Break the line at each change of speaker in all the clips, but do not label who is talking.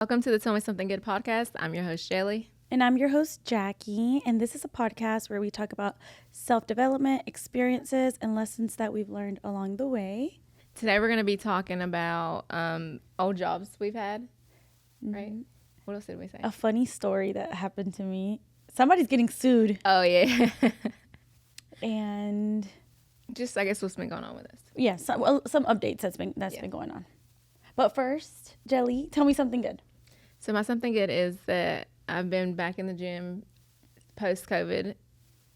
Welcome to the Tell Me Something Good podcast. I'm your host, Shelly.
And I'm your host, Jackie. And this is a podcast where we talk about self-development, experiences, and lessons that we've learned along the way.
Today we're going to be talking about old jobs we've had, right? What else did we say?
A funny story that happened to me. Somebody's getting sued.
Oh, yeah.
And
just, I guess, what's been going on with us.
yeah, some updates that's been going on. But first, Jelly, tell me something good.
So my something good is that I've been back in the gym post-COVID.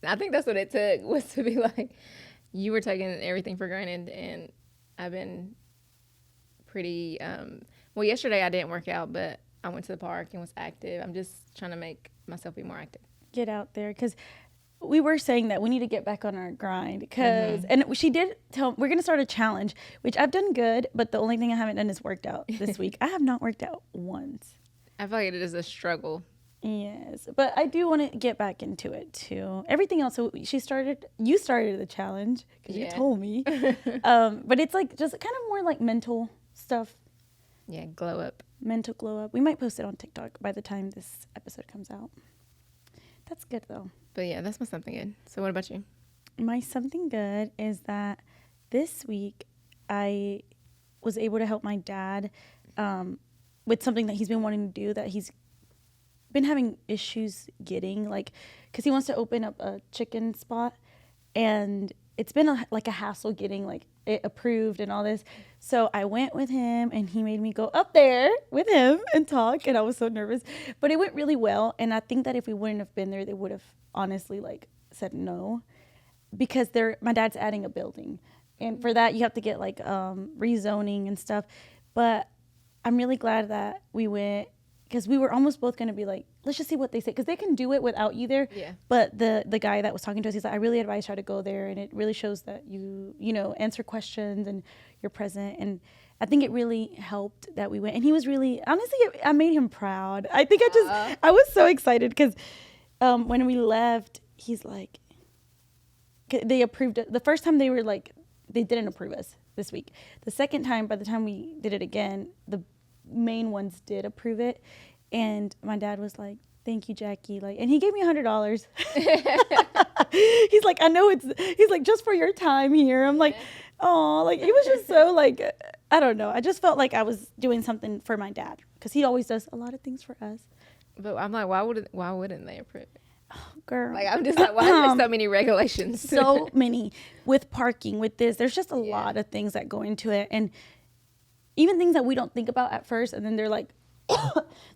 I think that's what it took, was to be like, you were taking everything for granted, and I've been pretty, well, yesterday I didn't work out, but I went to the park and was active. I'm just trying to make myself be more active.
Get out there, because we were saying that we need to get back on our grind, because and she did tell, we're going to start a challenge, which I've done good, but the only thing I haven't done is worked out this week. I have not worked out once.
I feel like it is a struggle.
Yes, but I do want to get back into it too. Everything else, so you started the challenge because you told me. But it's like just kind of more like mental stuff.
Yeah, glow up.
Mental glow up. We might post it on TikTok by the time this episode comes out. That's good though.
But yeah, that's my something good. So what about you?
My something good is that this week I was able to help my dad with something that he's been wanting to do, that he's been having issues getting, like, because he wants to open up a chicken spot, and it's been a hassle getting like it approved and all this. So I went with him, and he made me go up there with him and talk, and I was so nervous, but it went really well. And I think that if we wouldn't have been there, they would have honestly like said no, because my dad's adding a building, and for that you have to get like rezoning and stuff. But I'm really glad that we went, because we were almost both going to be like, let's just see what they say, because they can do it without you there.
Yeah.
But the guy that was talking to us, he's like, I really advise you to go there, and it really shows that you answer questions and you're present. And I think it really helped that we went. And he was really, honestly, I made him proud. I think I was so excited, because when we left, he's like, they approved it. The first time they were like, they didn't approve us this week. The second time, by the time we did it again, the main ones did approve it. And my dad was like, thank you, Jackie. Like, and he gave me $100. He's like, I know he's like, just for your time here. I'm like, oh, like, it was just so like, I don't know. I just felt like I was doing something for my dad, because he always does a lot of things for us.
But I'm like, why wouldn't they approve it?
Oh, girl.
Like, I'm just like, why are there so many regulations?
So many, with parking, with this. There's just a lot of things that go into it. And even things that we don't think about at first. And then they're like,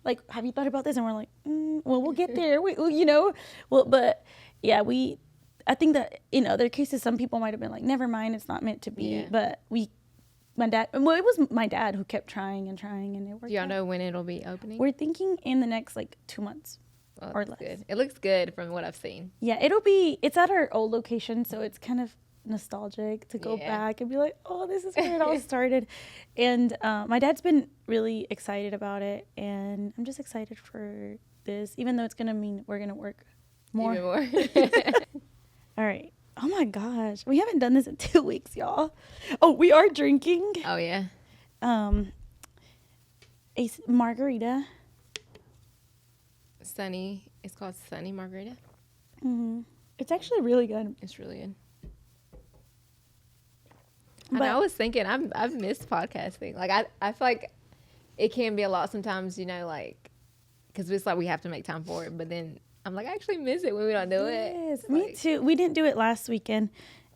like, have you thought about this? And we're like, well, we'll get there. Well, but yeah, I think that in other cases, some people might have been like, never mind, it's not meant to be. Yeah. But it was my dad who kept trying, and it worked.
Do y'all know when it'll be opening?
We're thinking in the next like 2 months.
Well,
or less.
Good. It looks good from what I've seen.
Yeah, it's at our old location, so it's kind of nostalgic to go back and be like, oh, this is where it all started. And my dad's been really excited about it, and I'm just excited for this, even though it's gonna mean we're gonna work more.
Even more.
All right. Oh my gosh, we haven't done this in 2 weeks, y'all. Oh, we are drinking.
Oh yeah.
A margarita.
Sunny. It's called Sunny Margarita.
Mm-hmm. It's actually really good.
It's really good.
But
I was thinking, I've missed podcasting. Like, I feel like it can be a lot sometimes, like, because it's like we have to make time for it. But then I'm like, I actually miss it when we don't do it.
Yes, me too. We didn't do it last weekend,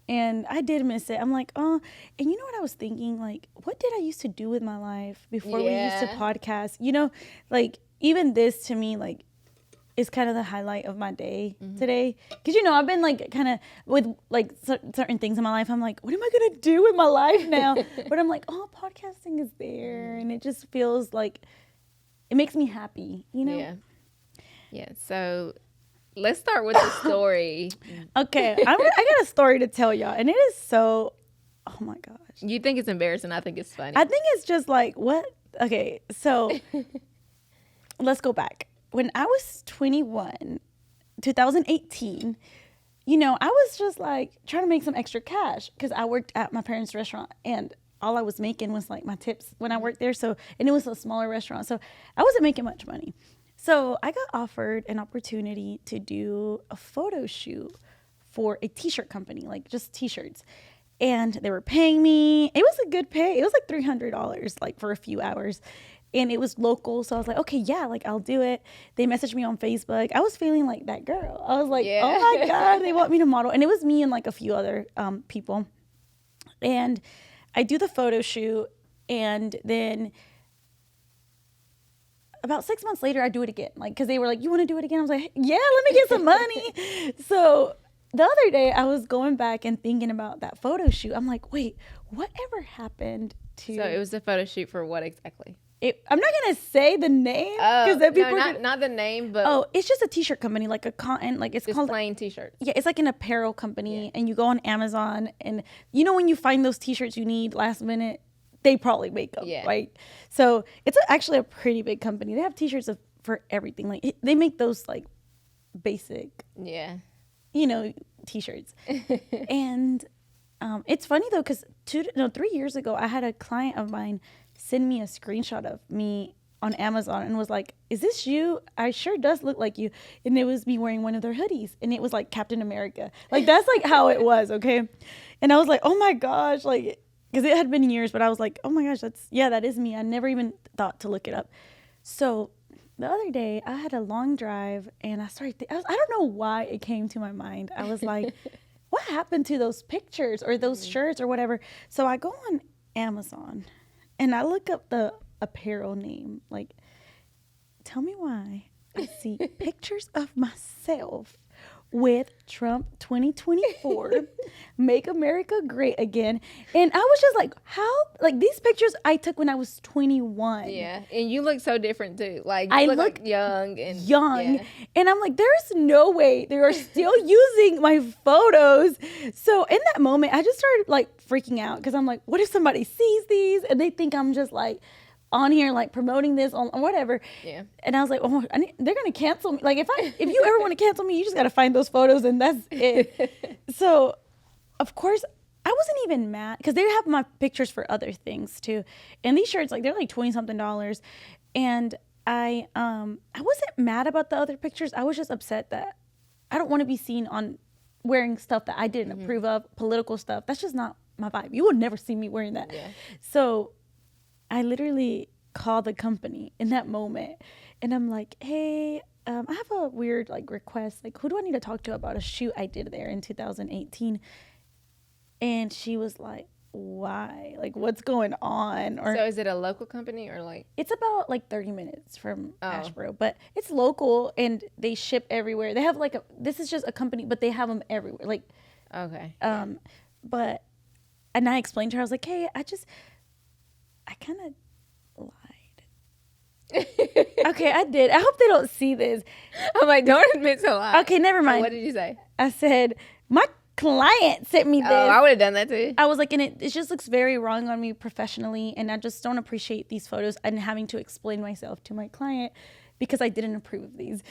and I did miss it. I'm like, oh, and you know what I was tthinking? Like, what did I used to do with my life before we used to podcast? Like, even this to me, like, is kind of the highlight of my day today. Because, I've been like kind of with like certain things in my life. I'm like, what am I going to do with my life now? But I'm like, oh, podcasting is there. And it just feels like it makes me happy,
Yeah. Yeah. So let's start with the story.
Okay. I got a story to tell y'all. And it is so, oh my gosh.
You think it's embarrassing. I think it's funny.
I think it's just like, what? Okay. So let's go back. When I was 21, 2018, I was just like trying to make some extra cash, because I worked at my parents' restaurant, and all I was making was like my tips when I worked there. So, and it was a smaller restaurant. So I wasn't making much money. So I got offered an opportunity to do a photo shoot for a t-shirt company, like just t-shirts. And they were paying me. It was a good pay. It was like $300 like for a few hours. And it was local. So I was like, okay, yeah, like I'll do it. They messaged me on Facebook. I was feeling like that girl. I was like,
Yeah.
oh my God, they want me to model. And it was me and like a few other people. And I do the photo shoot. And then about 6 months later, I do it again. Like, cause they were like, you want to do it again? I was like, yeah, let me get some money. So the other day I was going back and thinking about that photo shoot. I'm like, wait, whatever happened to...
So it was a photo shoot for what exactly?
I'm not going to say the name.
Oh,
then people
not the name, but...
Oh, it's just a t-shirt company, like a cotton, like it's
just
called...
plain t-shirts.
Yeah, it's like an apparel company, and you go on Amazon, and you know when you find those t-shirts you need last minute, they probably make them, right? So it's actually a pretty big company. They have t-shirts for everything. Like they make those like basic, t-shirts. And it's funny though, because 3 years ago, I had a client of mine send me a screenshot of me on Amazon and was like, is this you? I sure does look like you. And it was me wearing one of their hoodies, and it was like Captain America. Like that's like how it was, okay? And I was like, oh my gosh, like, because it had been years, but I was like, oh my gosh, that is me. I never even thought to look it up. So the other day I had a long drive, and I started, I don't know why it came to my mind. I was like, what happened to those pictures or those shirts or whatever? So I go on Amazon and I look up the apparel name. Like, tell me why I see pictures of myself with Trump 2024, Make America Great Again. And I was just like, how? Like, these pictures I took when I was 21.
Yeah, and you look so different too. Like, you
I
look
look
like young.
And I'm like, there's no way they are still using my photos. So in that moment, I just started like freaking out, because I'm like, what if somebody sees these and they think I'm just like on here like promoting this on whatever.
Yeah.
And I was like, oh, they're gonna cancel me. Like if you ever want to cancel me, you just gotta find those photos and that's it. So of course I wasn't even mad, because they have my pictures for other things too. And these shirts, like they're like $20-something. And I wasn't mad about the other pictures. I was just upset that I don't want to be seen on wearing stuff that I didn't approve of, political stuff. That's just not my vibe. You will never see me wearing that.
Yeah.
So I literally called the company in that moment, and I'm like, hey, I have a weird like request. Like, who do I need to talk to about a shoot I did there in 2018? And she was like, why? Like, what's going on? Or
so is it a local company or like?
It's about like 30 minutes from Asheboro, but it's local and they ship everywhere. They have like this is just a company, but they have them everywhere. Like,
okay.
But, and I explained to her, I was like, hey, I kind of lied. Okay, I did. I hope they don't see this.
I'm like, don't admit to lie.
Okay, never mind.
What did you say?
I said, my client sent me this.
Oh, I would have done that too.
I was like, and it just looks very wrong on me professionally, and I just don't appreciate these photos and having to explain myself to my client because I didn't approve of these,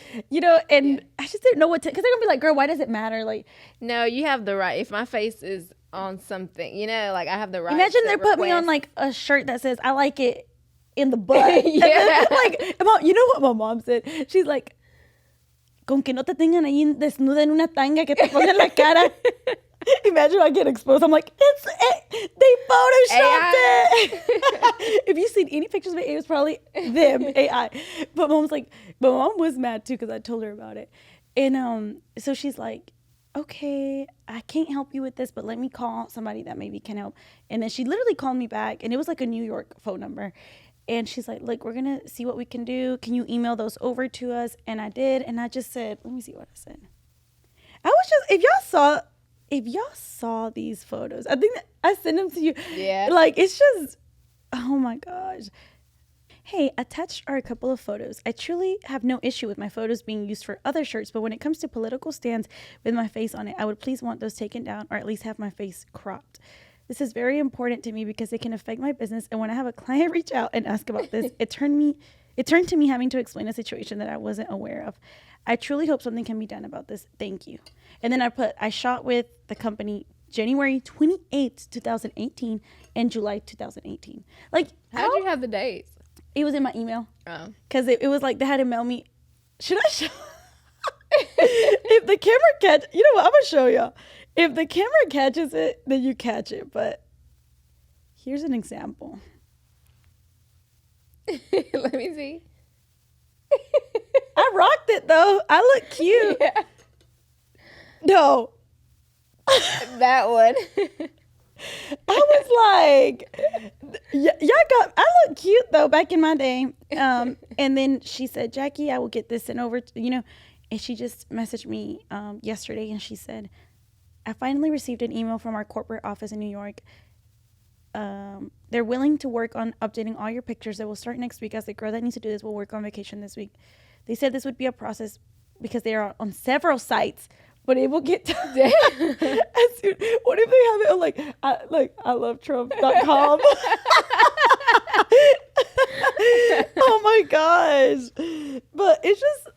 and I just didn't know what to, because they're gonna be like, girl, why does it matter? Like,
no, you have the right. If my face is on something, like I have the right.
Imagine they put me on like a shirt that says, I like it in the butt. Yeah. Like, Mom, you know what my mom said? She's like, con que no te tengan ahí desnuda en una tanga que te pongan la cara. Imagine I get exposed. I'm like, they photoshopped it. If you've seen any pictures of it, it was probably them, AI. But mom was mad too, because I told her about it. And so she's like, okay, I can't help you with this, but let me call somebody that maybe can help. And then she literally called me back, and it was like a New York phone number. And she's like, look, we're going to see what we can do. Can you email those over to us? And I did. And I just said, let me see what I said. I was just, if y'all saw these photos, I think that I sent them to you.
Yeah.
Like, it's just, oh my gosh. Hey, attached are a couple of photos. I truly have no issue with my photos being used for other shirts, but when it comes to political stands with my face on it, I would please want those taken down, or at least have my face cropped. This is very important to me because it can affect my business. And when I have a client reach out and ask about this, it turned to me having to explain a situation that I wasn't aware of. I truly hope something can be done about this. Thank you. And then I shot with the company January 28th, 2018 and July 2018. Like,
how'd you have the dates?
It was in my email.
Oh.
Because it was like they had to mail me. Should I show? If the camera catch, you know what? I'm going to show y'all. If the camera catches it, then you catch it. But here's an example.
Let me see.
I rocked it, though. I look cute.
Yeah.
No.
That one.
I was like, I look cute though back in my day. And then she said, Jackie, I will get this sent over, and she just messaged me yesterday and she said, I finally received an email from our corporate office in New York. They're willing to work on updating all your pictures. They will start next week, as the girl that needs to do this will work on vacation this week. They said this would be a process because they are on several sites, but it will get done. What if they have it on I love Trump.com? Oh my gosh. But it's just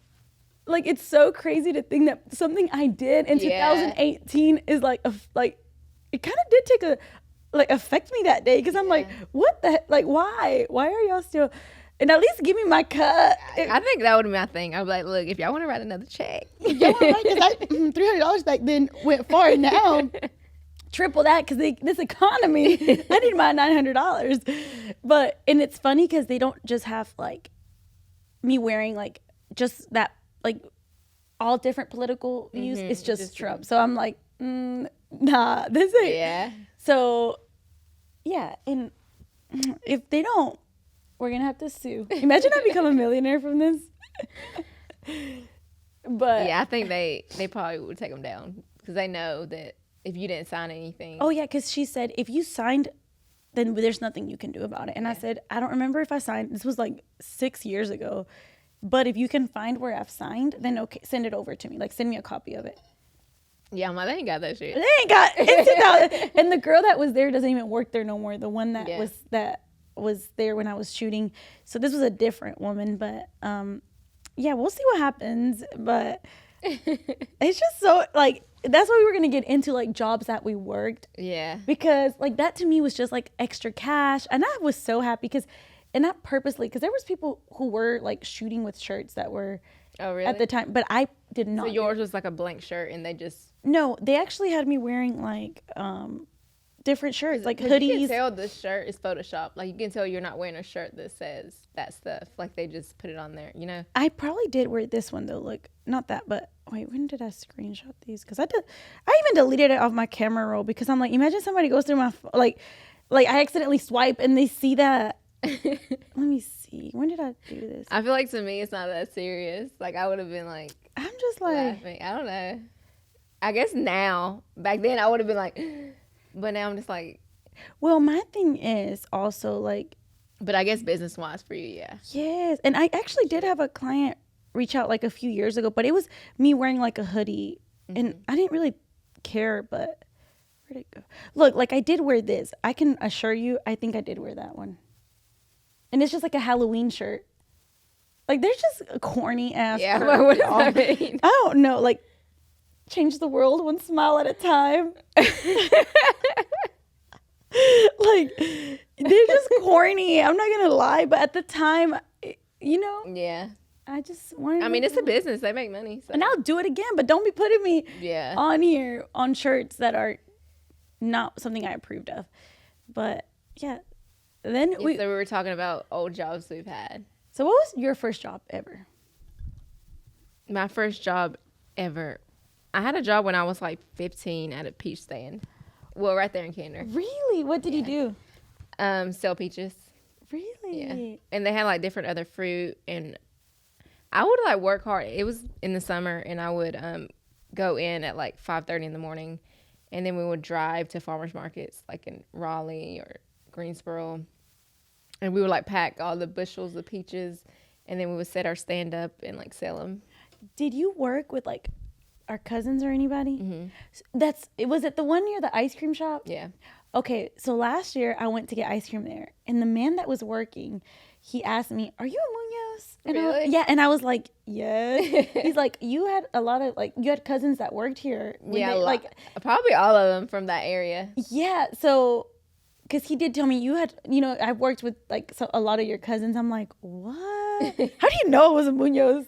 like, it's so crazy to think that something I did in 2018 is it kind of did take affect me that day, because I'm like, what the heck? Like, why are y'all still, and at least give me my cut.
I think that would be my thing. I'd be like, look, if y'all want to write another check.
If y'all want to write, because $300 back then went far now. Triple that, because this economy, I need my $900. But, and it's funny because they don't just have like me wearing like just that, like all different political views. It's just Trump. So I'm like, nah, this ain't.
Yeah.
So, yeah. And if they don't, we're going to have to sue. Imagine I become a millionaire from this. But
yeah, I think they probably would take them down, because they know that if you didn't sign anything.
Oh, yeah, because she said, if you signed, then there's nothing you can do about it. And I said, I don't remember if I signed. This was like 6 years ago. But if you can find where I've signed, then okay, send it over to me. Like, send me a copy of it.
Yeah, I'm like, they ain't got that shit.
They ain't got it. And the girl that was there doesn't even work there no more. The one that was there when I was shooting. So this was a different woman. But, yeah, we'll see what happens. But it's just so, like, that's why we were going to get into, like, jobs that we worked.
Yeah.
Because, like, that to me was just, like, extra cash. And I was so happy because, and not purposely, because there was people who were, like, shooting with shirts that were at the time. But I did not.
So yours was, like, a blank shirt and they just.
No, they actually had me wearing, like, different shirts, like hoodies.
You can tell this shirt is Photoshop. Like, you can tell you're not wearing a shirt that says that stuff. Like, they just put it on there, you know?
I probably did wear this one, though. Look, not that, but wait, when did I screenshot these? Because I even deleted it off my camera roll, because I'm like, imagine somebody goes through my, like I accidentally swipe and they see that. Let me see. When did I do this?
I feel like to me, it's not that serious. Like, I would have been like,
I'm just like,
laughing. I don't know. I guess now, back then I would have been like, but now I'm just like.
Well, my thing is also like.
But I guess business wise for you, yeah.
Yes. And I actually did have a client reach out like a few years ago, but it was me wearing like a hoodie, and I didn't really care, but where'd it go? Look, like I did wear this. I can assure you, I think I did wear that one. And it's just like a Halloween shirt. Like, they're just corny ass.
Yeah, but what does that mean?
I don't know. Like, change the world one smile at a time. Like, they're just corny. I'm not going to lie. But at the time, you know.
Yeah.
I just wanted
I mean, it's a business. They make money. So.
And I'll do it again. But don't be putting me on here on shirts that are not something I approved of. But, yeah. Then
so we were talking about old jobs we've had.
So what was your first job ever?
My first job ever. I had a job when I was like 15 at a peach stand. Well, right there in Kinder.
Really? What did you do?
Sell peaches.
Really?
Yeah. And they had like different other fruit, and I would like work hard. It was in the summer, and I would go in at like 5:30 in the morning, and then we would drive to farmers markets like in Raleigh or Greensboro. And we would like pack all the bushels of peaches, and then we would set our stand up and like sell them.
Did you work with like our cousins or anybody?
Mm-hmm.
Was it the one near the ice cream shop?
Yeah.
Okay, so last year I went to get ice cream there, and the man that was working, he asked me, "Are you a Munoz?" And
Really?
yeah, and I was like, "Yes." He's like, "You had a lot of you had cousins that worked here."
Yeah, probably all of them from that area.
Yeah, so because he did tell me you had, I've worked with a lot of your cousins. I'm like, what? How do you know it was a Munoz?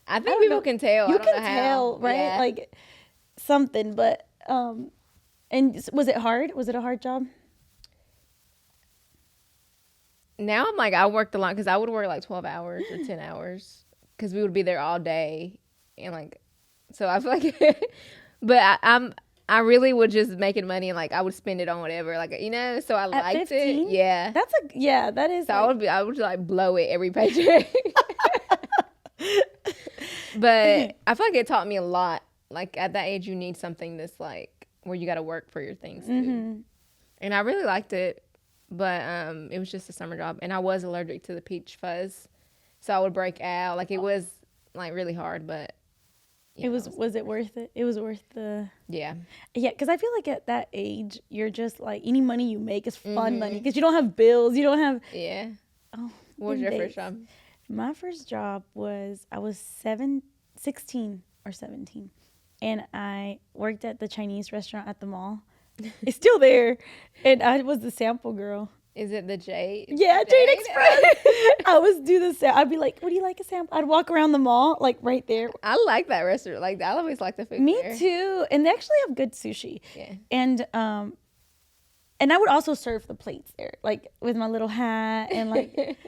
I think people can tell.
You
I don't
can
know
tell,
how.
right?
Yeah.
Like something, but and was it hard? Was it a hard job?
Now I'm like, I worked a lot because I would work like 12 hours or 10 hours because we would be there all day. And like, so I feel like, but I really would just making money and like I would spend it on whatever, like, so I
At
liked
15?
it. Yeah.
That is.
So I would like blow it every paycheck. But I feel like it taught me a lot. Like at that age, you need something that's like where you got to work for your things too. And I really liked it, but it was just a summer job, and I was allergic to the peach fuzz, so I would break out. Like it was like really hard, but
It was it worth it? It was worth the.
Yeah.
Yeah, because I feel like at that age, you're just like any money you make is fun money because you don't have bills, you don't have.
Yeah.
Oh,
What was your first job?
My first job was I was 16 or 17, and I worked at the Chinese restaurant at the mall. It's still there, and I was the sample girl.
Is it the Jade?
Yeah, Jade Express. I was do the sample. I'd be like, "Would you like a sample?" I'd walk around the mall, like right there.
I like that restaurant. Like I always like the food.
Me
there.
too, and they actually have good sushi.
Yeah.
And I would also serve the plates there, like with my little hat and like.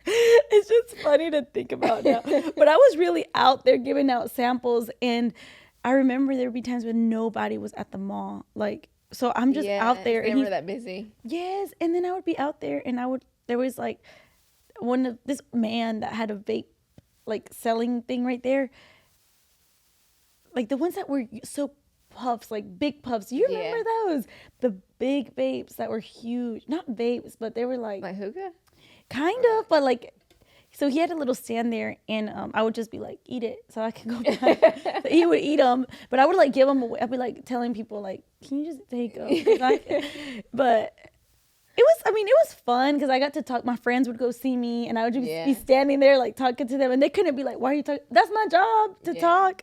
It's just funny to think about now. But I was really out there giving out samples, and I remember there would be times when nobody was at the mall. Like, so I'm just out there.
It's never that busy.
Yes, and then I would be out there, and there was like this man that had a vape, like selling thing right there. Like the ones that were so puffs, like big puffs. You remember those? The big vapes that were huge. Not vapes, but they were like
hookah?
Kind of, but like, so he had a little stand there, and I would just be like, eat it, so I could go back. So he would eat them, but I would like give them away. I'd be like telling people like, can you just take them? But it was fun because I got to talk. My friends would go see me, and I would just be standing there like talking to them, and they couldn't be like, why are you talking? That's my job to talk.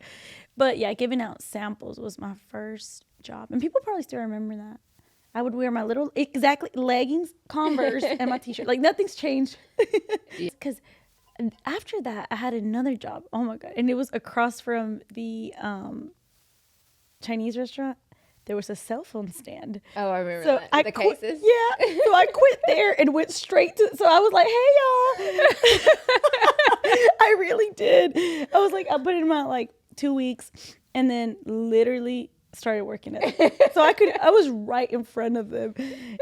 But yeah, giving out samples was my first job, and people probably still remember that. I would wear my little leggings, Converse, and my t-shirt. Like nothing's changed. Because after that, I had another job. Oh my God. And it was across from the Chinese restaurant. There was a cell phone stand.
Oh, I remember that. The cases?
Yeah. So I quit there and went straight to, so I was like, hey y'all. I really did. I was like, I put in my like 2 weeks and then literally started working it. So I was right in front of them,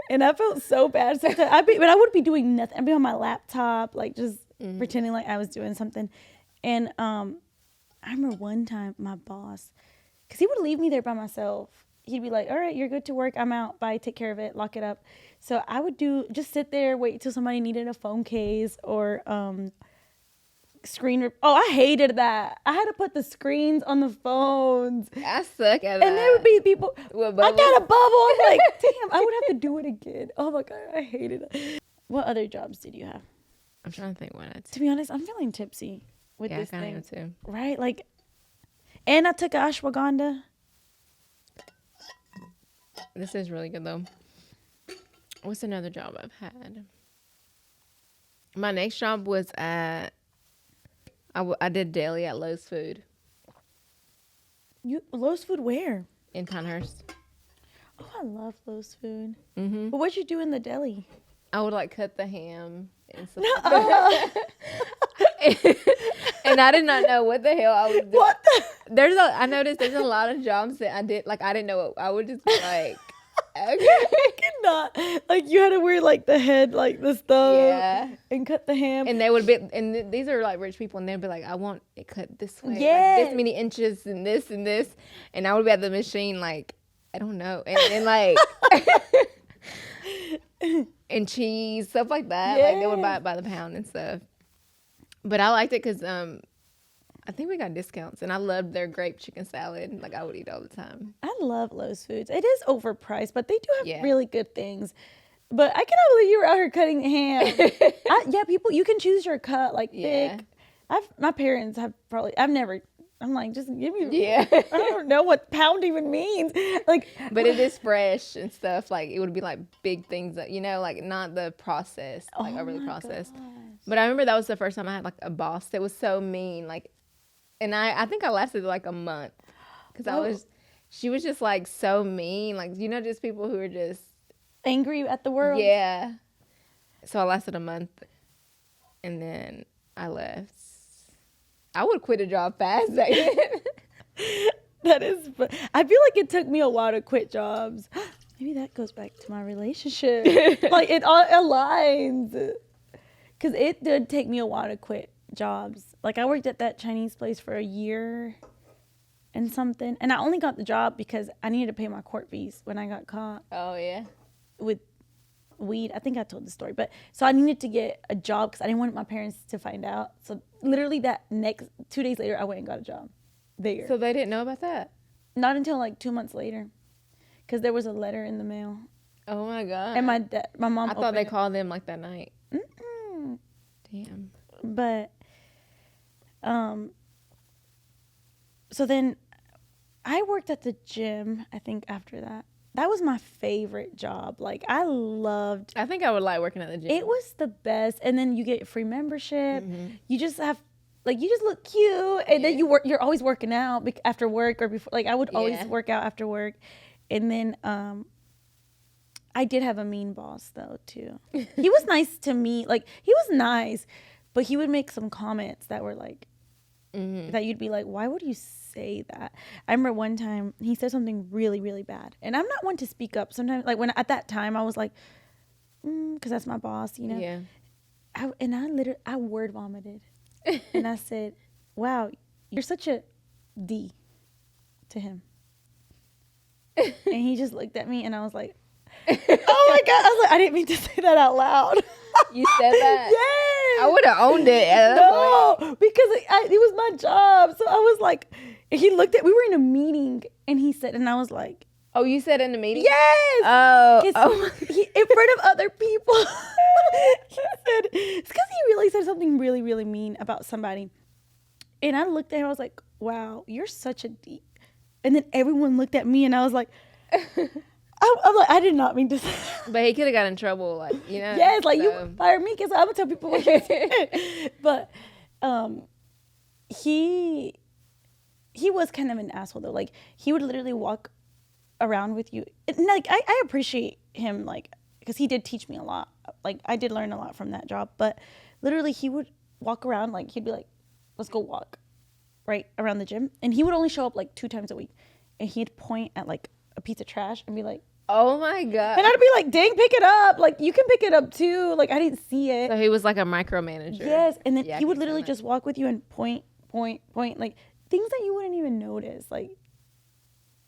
and I felt so bad sometimes. But I would be doing nothing. I'd be on my laptop, like just pretending like I was doing something. And I remember one time my boss, because he would leave me there by myself. He'd be like, "All right, you're good to work. I'm out. Bye. Take care of it. Lock it up." So I would just sit there, wait till somebody needed a phone case or I hated that. I had to put the screens on the phones.
I suck at that.
And there would be people, I got a bubble. I'm like, damn, I would have to do it again. Oh my God, I hated it. What other jobs did you have?
I'm trying to think what I did.
To be honest, I'm feeling tipsy with this thing.
Yeah, I kind of am too.
Right? Like, and I took ashwagandha.
This is really good though. What's another job I've had? My next job was at I did deli at Lowe's Food.
Lowe's Food where?
In Pinehurst.
Oh, I love Lowe's Food.
Mm-hmm.
But what'd you do in the deli?
I would like cut the ham and stuff. And I did not know what the hell I was doing. I noticed there's a lot of jobs that I did, like I didn't know what, I would just be like, okay.
I cannot. Like you had to wear like the head, like the stuff, and cut the ham.
And they would be, and these are like rich people, and they'd be like, I want it cut this way, like this many inches, and this, and I would be at the machine like, I don't know, and like, and cheese, stuff like that. Like they would buy it by the pound and stuff. But I liked it because I think we got discounts, and I loved their grape chicken salad. Like I would eat all the time.
I love Lowe's Foods. It is overpriced, but they do have really good things. But I cannot believe you were out here cutting ham. Yeah, people, you can choose your cut, like thick. My parents have probably, I'm like, just give me,
Yeah.
I don't know what pound even means. Like,
But it is fresh and stuff. Like, it would be like big things that, like not the processed, like overly processed.
gosh.
But I remember that was the first time I had like a boss that was so mean. Like, and I think I lasted like a month because she was just like so mean. Like, just people who are just
Angry at the world.
Yeah. So I lasted a month and then I left. I would quit a job fast back then.
That is, I feel like it took me a while to quit jobs. Maybe that goes back to my relationship. Like, it all aligns. Because it did take me a while to quit jobs. Like, I worked at that Chinese place for a year and something. And I only got the job because I needed to pay my court fees when I got caught.
Oh, yeah.
With weed. I think I told the story. But so I needed to get a job because I didn't want my parents to find out. So literally that next 2 days later, I went and got a job there.
So they didn't know about that?
Not until like 2 months later. Because there was a letter in the mail.
Oh, my God.
And my mom
I thought they called them like that night.
Mm-mm.
Damn.
But, so then I worked at the gym, I think, after that. That was my favorite job. Like, I
think I would like working at the gym.
It was the best. And then you get free membership. Mm-hmm. You just look cute. And then you're always working out after work or before. Like, I would always work out after work. And then, I did have a mean boss though too. He was nice to me. Like, he was nice, but he would make some comments that were like, that you'd be like, why would you say that? I remember one time he said something really, really bad. And I'm not one to speak up. Sometimes, like, at that time I was like, because that's my boss,
Yeah.
I word vomited. And I said, wow, you're such a D to him. And he just looked at me and I was like, oh my God. I was like, I didn't mean to say that out loud.
You said that?
Yes.
I would have owned it.
No, because it was my job. So I was like, he looked at, we were in a meeting and he said, and I was like,
oh, you said in the meeting?
yes.
Oh.
In front of other people. He said, it's because he really said something really, really mean about somebody. And I looked at him, I was like, wow, you're such a D. And then everyone looked at me and I was like, I'm like, I did not mean to say that.
But he could have got in trouble, like,
Yes, like, you fired me because I'm going to tell people what you said. But he was kind of an asshole, though. Like, he would literally walk around with you. And, like, I appreciate him, like, because he did teach me a lot. Like, I did learn a lot from that job. But literally, he would walk around, like, he'd be like, let's go walk right around the gym. And he would only show up, like, 2 times a week. And he'd point at, like, a piece of trash and be like,
oh my God.
and I'd be like, dang, pick it up. Like, you can pick it up too. Like, I didn't see it.
So he was like a micromanager.
Yes. And then he would literally just walk with you and point, like things that you wouldn't even notice. Like,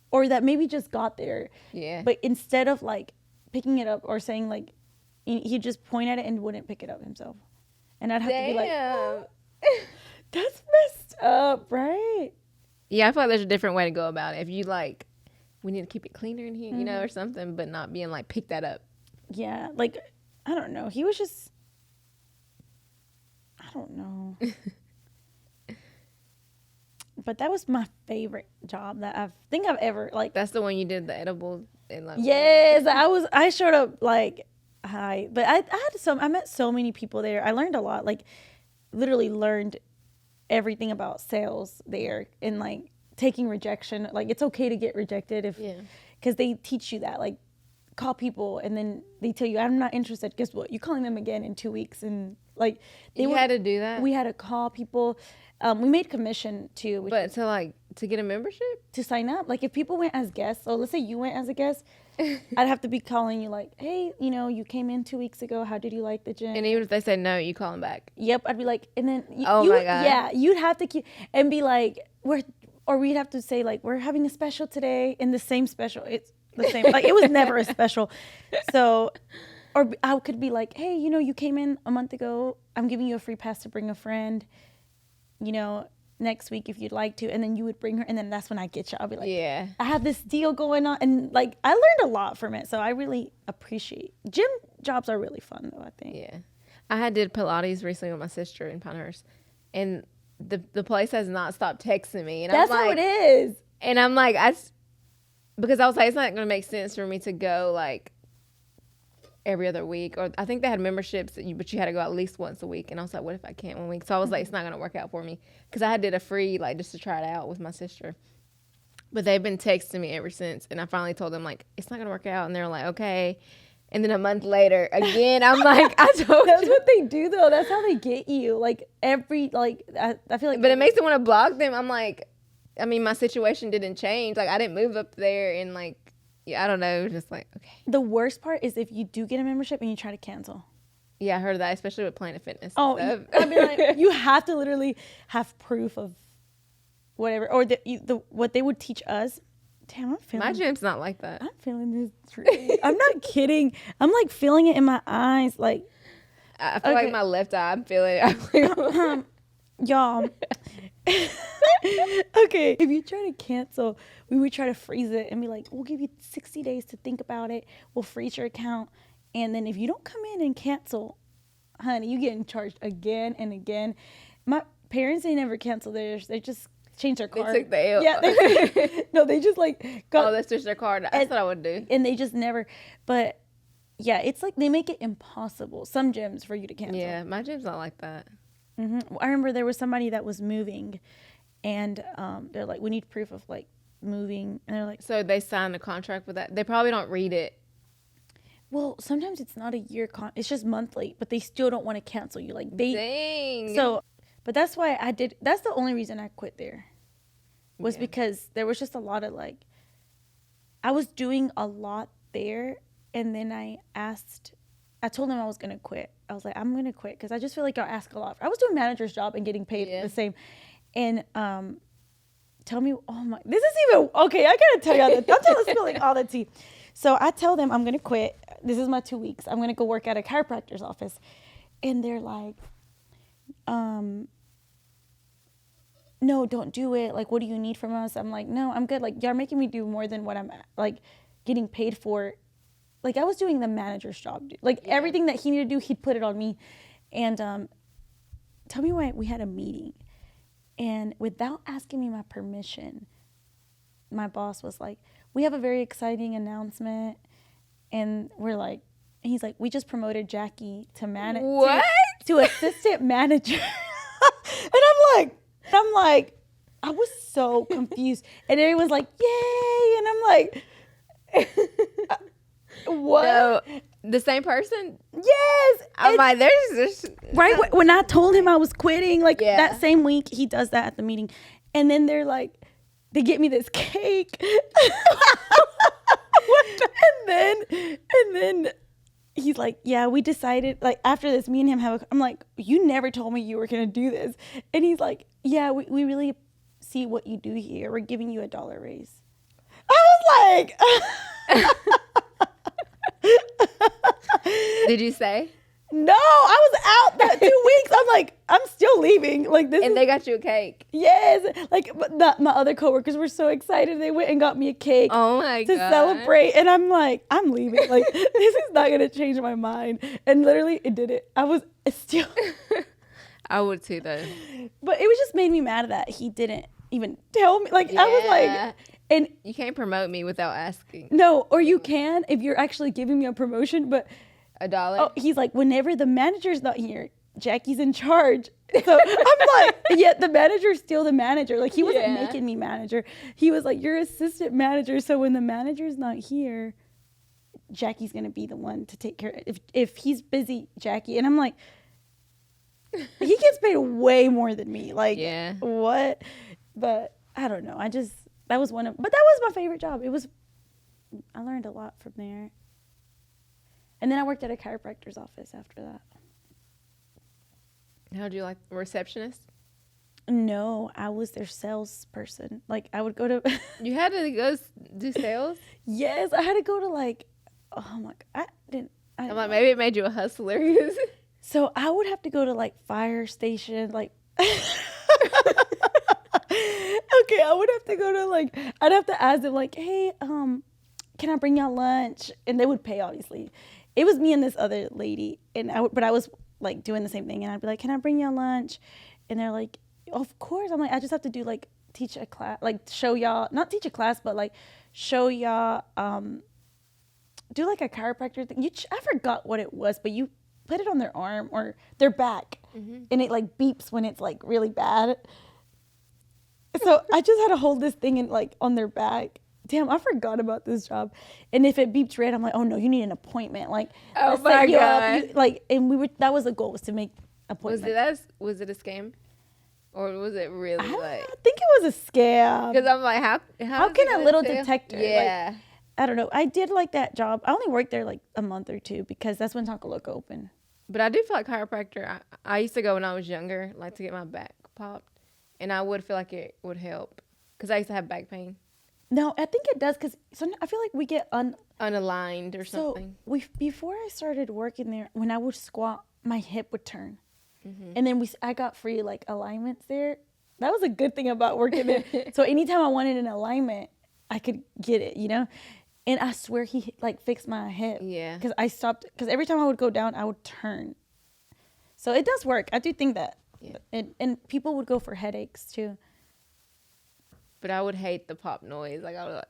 or that maybe just got there.
Yeah.
But instead of like picking it up or saying like, he'd just point at it and wouldn't pick it up himself. And I'd have to be like, oh, that's messed up, right?
Yeah, I feel like there's a different way to go about it. If you like, we need to keep it cleaner in here, or something, but not being like, pick that up.
Yeah, like, I don't know. He was just, I don't know. But that was my favorite job that I think I've ever, like.
That's the one you did the edibles and like.
Yes, I showed up like, hi. But I met so many people there. I learned a lot, like, literally learned everything about sales there and like taking rejection. Like, it's okay to get rejected because they teach you that, like, call people and then they tell you, I'm not interested. Guess what? You're calling them again in 2 weeks. And like,
had to do that.
We had to call people. We made commission too.
But to get a membership?
To sign up. Like, if people went as guests, so let's say you went as a guest, I'd have to be calling you like, hey, you came in 2 weeks ago. How did you like the gym?
And even if they said no, you call them back.
Yep. I'd be like, and then
my God.
Yeah, you'd have to keep and be like, or we'd have to say like, we're having a special today, and the same special. It's the same. Like, it was never a special. So, or I could be like, hey, you came in a month ago. I'm giving you a free pass to bring a friend. Next week if you'd like to, and then you would bring her, and then that's when I get you. I'll be like, I have this deal going on, and like, I learned a lot from it, so I really appreciate gym jobs are really fun though, I think.
Yeah. I did Pilates recently with my sister in Pinehurst, and the place has not stopped texting me. And
That's
I'm
how
like,
it is.
and I'm like, because I was like, it's not going to make sense for me to go like every other week. Or I think they had memberships, but you had to go at least once a week. And I was like, what if I can't one week? So I was like, it's not going to work out for me. Because I did a free, like, just to try it out with my sister. But they've been texting me ever since. And I finally told them, like, it's not going to work out. And they're like, okay. And then a month later, again, I'm like, I told
That's
you.
what they do though. That's how they get you. Like I feel like.
But it makes me want to block them. I'm like, I mean, my situation didn't change. Like, I didn't move up there and like, yeah, I don't know. Just like, okay.
The worst part is if you do get a membership and you try to cancel.
Yeah, I heard of that, especially with Planet Fitness.
Oh, I mean, like, you have to literally have proof of whatever, or what they would teach us. Damn, I'm feeling.
My gym's not like that.
I'm feeling this. I'm not kidding. I'm like feeling it in my eyes. Like,
I feel like my left eye. I'm feeling it.
y'all. Okay, if you try to cancel, we would try to freeze it and be like, we'll give you 60 days to think about it. We'll freeze your account. And then if you don't come in and cancel, honey, you getting charged again and again. My parents, they never cancel theirs. They just changed their card.
They took the L.
Yeah, they just like got.
Oh, they switched their card. That's what I would do.
And they just never, but yeah, it's like they make it impossible, some gyms, for you to cancel.
Yeah, my gym's not like that.
Mm-hmm. I remember there was somebody that was moving, and they're like, we need proof of like moving, and they're like,
so they signed a contract with that. They probably don't read it.
well, sometimes it's not a year it's just monthly, but they still don't want to cancel you. Like
Dang.
So, but that's why that's the only reason I quit there, was because there was just a lot of like, I was doing a lot there, and then I told them I was going to quit. I was like, I'm going to quit because I just feel like I ask a lot. I was doing manager's job and getting paid the same. And tell me, oh my, this is even, okay, I got to tell you, I'm spilling all the tea. So I tell them I'm going to quit. This is my 2 weeks. I'm going to go work at a chiropractor's office. And they're like, no, don't do it. Like, what do you need from us? I'm like, no, I'm good. Like, y'all making me do more than what I'm like getting paid for. Like, I was doing the manager's job. Like, everything that he needed to do, he'd put it on me. And tell me why we had a meeting. And without asking me my permission, my boss was like, we have a very exciting announcement. And we're like, and he's like, we just promoted Jackie to manager.
What?
To assistant manager. And I'm like, I was so confused. And everyone's like, yay. And I'm like, what?
No, the same person?
Yes.
I'm like, there's this.
Right when I told him I was quitting, like that same week, he does that at the meeting. And then they're like, they get me this cake. and then he's like, yeah, we decided, like, after this, me and him I'm like, you never told me you were going to do this. And he's like, yeah, we really see what you do here. We're giving you $1 raise. I was like,
Did you say?
no, I was out that 2 weeks. I'm like, I'm still leaving. Like this.
And they got you a cake.
Yes. Like my other coworkers were so excited. They went and got me a cake.
Oh my
to
God.
celebrate. And I'm like, I'm leaving. Like, this is not going to change my mind. And literally it did it. I was still.
I would too though.
But it was just made me mad that he didn't even tell me. Like, I was like, and
you can't promote me without asking.
no, or you can if you're actually giving me a promotion, but
$1.
oh, he's like, whenever the manager's not here, Jackie's in charge. So I'm like, yet the manager's still the manager. Like, he wasn't making me manager. He was like, you're assistant manager. So when the manager's not here, Jackie's going to be the one to take care. If he's busy, Jackie. And I'm like, he gets paid way more than me. Like, what? But I don't know. That was but that was my favorite job. I learned a lot from there. And then I worked at a chiropractor's office after that.
How'd you like receptionist?
No, I was their salesperson. Like, I would go to.
You had to go do sales?
Yes, I had to go to like, oh my God, I didn't
I'm like, maybe it made you a hustler.
So I would have to go to like fire station, like. Okay, I would have to go to like, I'd have to ask them like, hey, can I bring y'all lunch? And they would pay, obviously. it was me and this other lady, and but I was like doing the same thing, and I'd be like, can I bring y'all lunch? And they're like, of course. I'm like, I just have to do like teach a class, like show y'all, not teach a class, but like show y'all, do like a chiropractor thing. I forgot what it was, but you put it on their arm or their back, and it like beeps when it's like really bad. So I just had to hold this thing in like on their back. Damn, I forgot about this job. And if it beeps red, I'm like, oh no, you need an appointment. Like,
oh my God.
And that was the goal, was to make appointments.
Was it a scam? Or was it really
I think it was a scam.
Because I'm like, how
can a little detector?
Yeah.
Like, I don't know. I did like that job. I only worked there like a month or two because that's when Taco Loco opened.
But I do feel like chiropractor. I used to go when I was younger, like to get my back popped. And I would feel like it would help. Because I used to have back pain.
No, I think it does because I feel like we get
unaligned or something.
So before I started working there, when I would squat, my hip would turn. And then I got free like alignments there. That was a good thing about working there. So anytime I wanted an alignment, I could get it, you know? And I swear he like fixed my hip.
Yeah.
Because I stopped, because every time I would go down, I would turn. So it does work. I do think that. Yeah. And people would go for headaches too.
But I would hate the pop noise. Like I would like.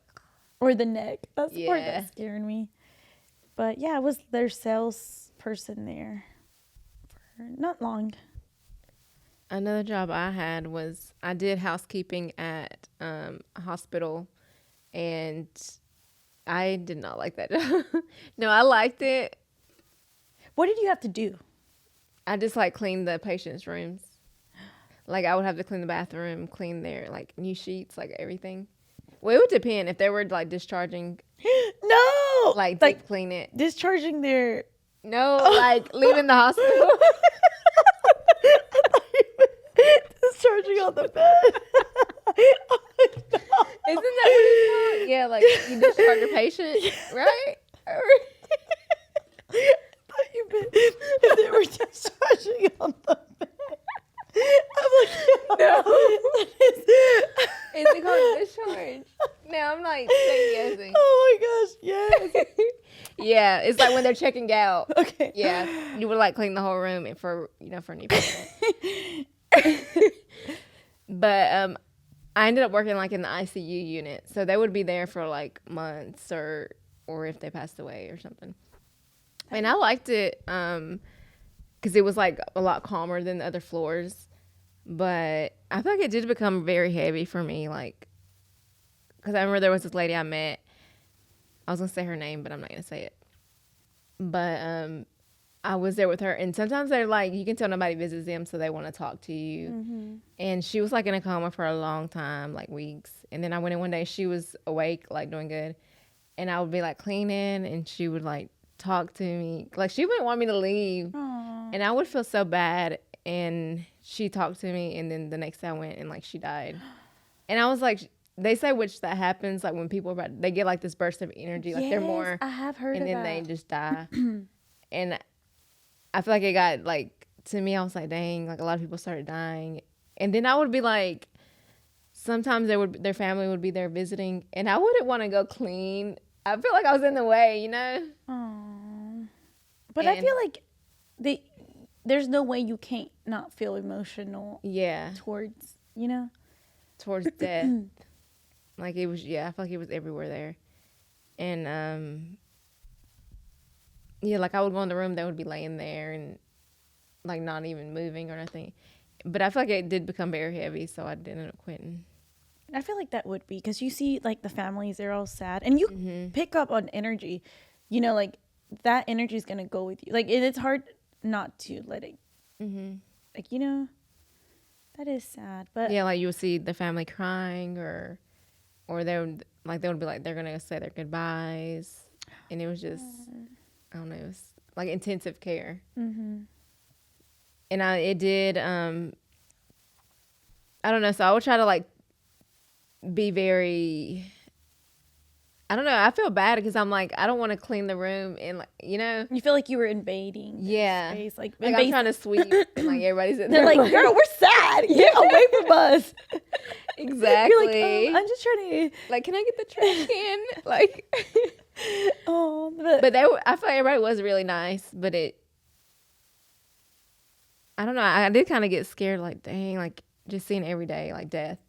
Or the neck. That's the part that scared me. But yeah, I was their salesperson there. Not long.
Another job I had was I did housekeeping at a hospital, and I did not like that job. No, I liked it.
What did you have to do?
I just like cleaned the patients' rooms. Like I would have to clean the bathroom, clean their like new sheets, like everything. Well, it would depend if they were like discharging.
No,
like deep clean it.
Discharging their.
No, like leaving the hospital.
Discharging on the bed. Oh my God.
Isn't that what it's called? Yeah, like you discharge your patient, right?
I thought you meant if they were discharging on the bed. I'm like, no.
Is it called discharge? No, I'm like saying yes.
Oh my gosh, yes.
Yeah, it's like when they're checking out.
Okay.
Yeah, you would like clean the whole room and for a new patient. But I ended up working like in the ICU unit, so they would be there for like months or if they passed away or something. And I liked it because it was like a lot calmer than the other floors. But I feel like it did become very heavy for me, like because I remember there was this lady I met. I was gonna say her name, but I'm not gonna say it. But I was there with her, and sometimes they're like, you can tell nobody visits them, so they want to talk to you. Mm-hmm. And she was like in a coma for a long time, like weeks. And then I went in one day, she was awake, like doing good, and I would be like cleaning, and she would like talk to me, like she wouldn't want me to leave. Aww. And I would feel so bad. And she talked to me, and then the next day I went, and like she died. And I was like, they say that happens like when people they get like this burst of energy, like they're more.
I have heard of that.
And then they just die. And I feel like it got like to me. I was like, dang, like a lot of people started dying. And then I would be like, sometimes their family would be there visiting, and I wouldn't want to go clean. I feel like I was in the way, you know.
Aww. But I feel like there's no way you can't not feel emotional. Yeah. Towards, you know?
Towards death. Like it was, I feel like it was everywhere there. And, like I would go in the room, they would be laying there and like not even moving or nothing. But I feel like it did become very heavy, so I ended up quitting.
I feel like that would be, because you see like the families, they're all sad. And you pick up on energy, you know, like that energy is going to go with you. Like it's hard not to let it, like, you know, that is sad. But
yeah, like you would see the family crying or they would be like, they're gonna say their goodbyes, and it was just I don't know, it was like intensive care. And it did I don't know, so I would try to like be very, I don't know, I feel bad because I'm like, I don't want to clean the room, and like, you know,
you feel like you were invading space. Like
I'm trying to sweep and like everybody's in
they're
there
like, girl, we're sad, get away from us.
Exactly.
You're like, I'm just trying to
like, can I get the trash can? Like
Oh,
But I feel like everybody was really nice, but I don't know. I did kind of get scared, like, dang, like just seeing every day, like death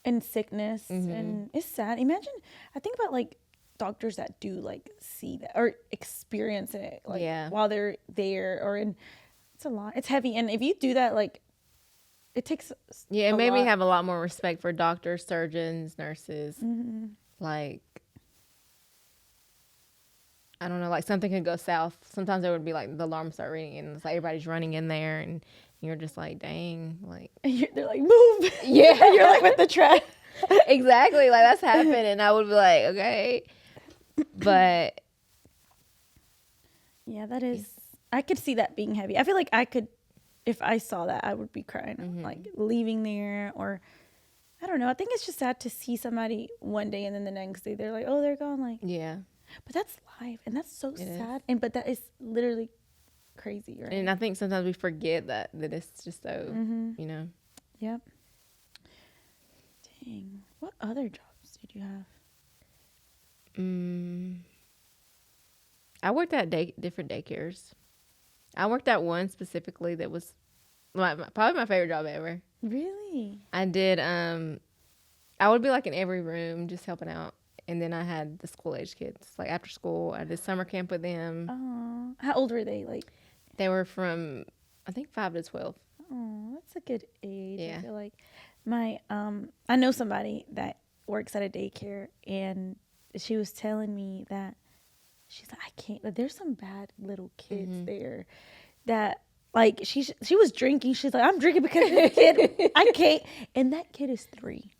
and sickness, and it's sad. Imagine, I think about like doctors that do like see that or experience it, like while they're there or in. It's a lot. It's heavy, and if you do that, like, it takes.
Yeah, it made me have a lot more respect for doctors, surgeons, nurses. Like, I don't know, like something could go south. Sometimes there would be like the alarm start ringing, and it's like everybody's running in there, and you're just like, dang, like
they're like, move.
Yeah,
you're like with the trash.
Exactly, like that's happened, and I would be like, okay, but
yeah, that is. I could see that being heavy. I feel like I could, if I saw that, I would be crying, like leaving there, or I don't know. I think it's just sad to see somebody one day and then the next day they're like, oh, they're gone. Like,
yeah,
but that's life, and that's so sad. And but that is literally crazy, right?
And I think sometimes we forget that it's just so, you know.
Yep. Dang. What other jobs did you have?
I worked at different daycares. I worked at one specifically that was probably my favorite job ever.
Really?
I did. I would be like in every room just helping out, and then I had the school age kids. Like after school, I did summer camp with them.
Oh, how old were they? Like,
they were from I think 5 to 12.
Oh, that's a good age.
Yeah.
I feel like my I know somebody that works at a daycare, and she was telling me that she's like, I can't. Like, there's some bad little kids there that like she was drinking. She's like, I'm drinking because of this kid. I can't. And that kid is 3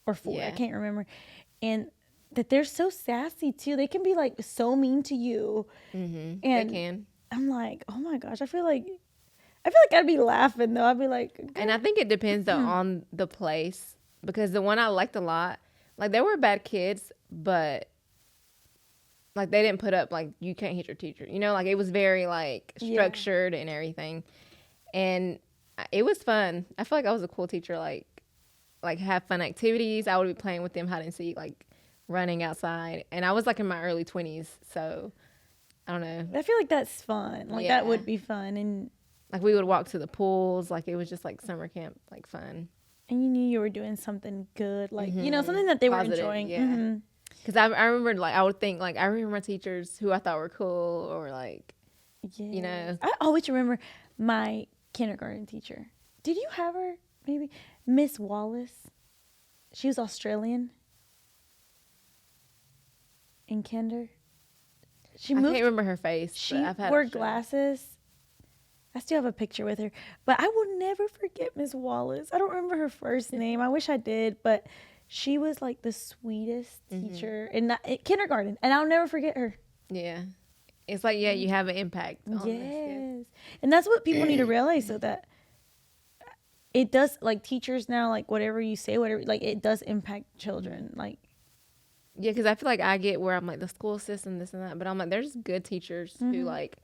or 4. I can't remember. And that they're so sassy too. They can be like so mean to you.
And they can.
I'm like, oh my gosh. I feel like I'd be laughing though. I'd be like, okay.
And I think it depends though on the place, because the one I liked a lot, like they were bad kids, but like they didn't put up like you can't hit your teacher, you know, like it was very like structured and everything, and it was fun. I feel like I was a cool teacher, like have fun activities. I would be playing with them hide and seek, like running outside, and I was like in my early 20s, so I don't know.
I feel like that's fun. Like that would be fun, and
like we would walk to the pools, like it was just like summer camp, like fun.
And you knew you were doing something good, like you know, something that they were enjoying.
Yeah. Because I remember, like, I would think, like, I remember my teachers who I thought were cool, or, like, you know.
I always remember my kindergarten teacher. Did you have her, maybe? Miss Wallace. She was Australian. In kinder.
I can't remember her face.
She wore glasses. I still have a picture with her. But I will never forget Miss Wallace. I don't remember her first name. I wish I did, but she was like the sweetest teacher in kindergarten, and I'll never forget her.
Yeah. It's like, you have an impact on
this. And that's what people need to realize, so that it does, like teachers now, like whatever you say, whatever, like it does impact children. Like,
yeah, because I feel like I get where I'm like the school system, this and that, but I'm like, there's good teachers who like,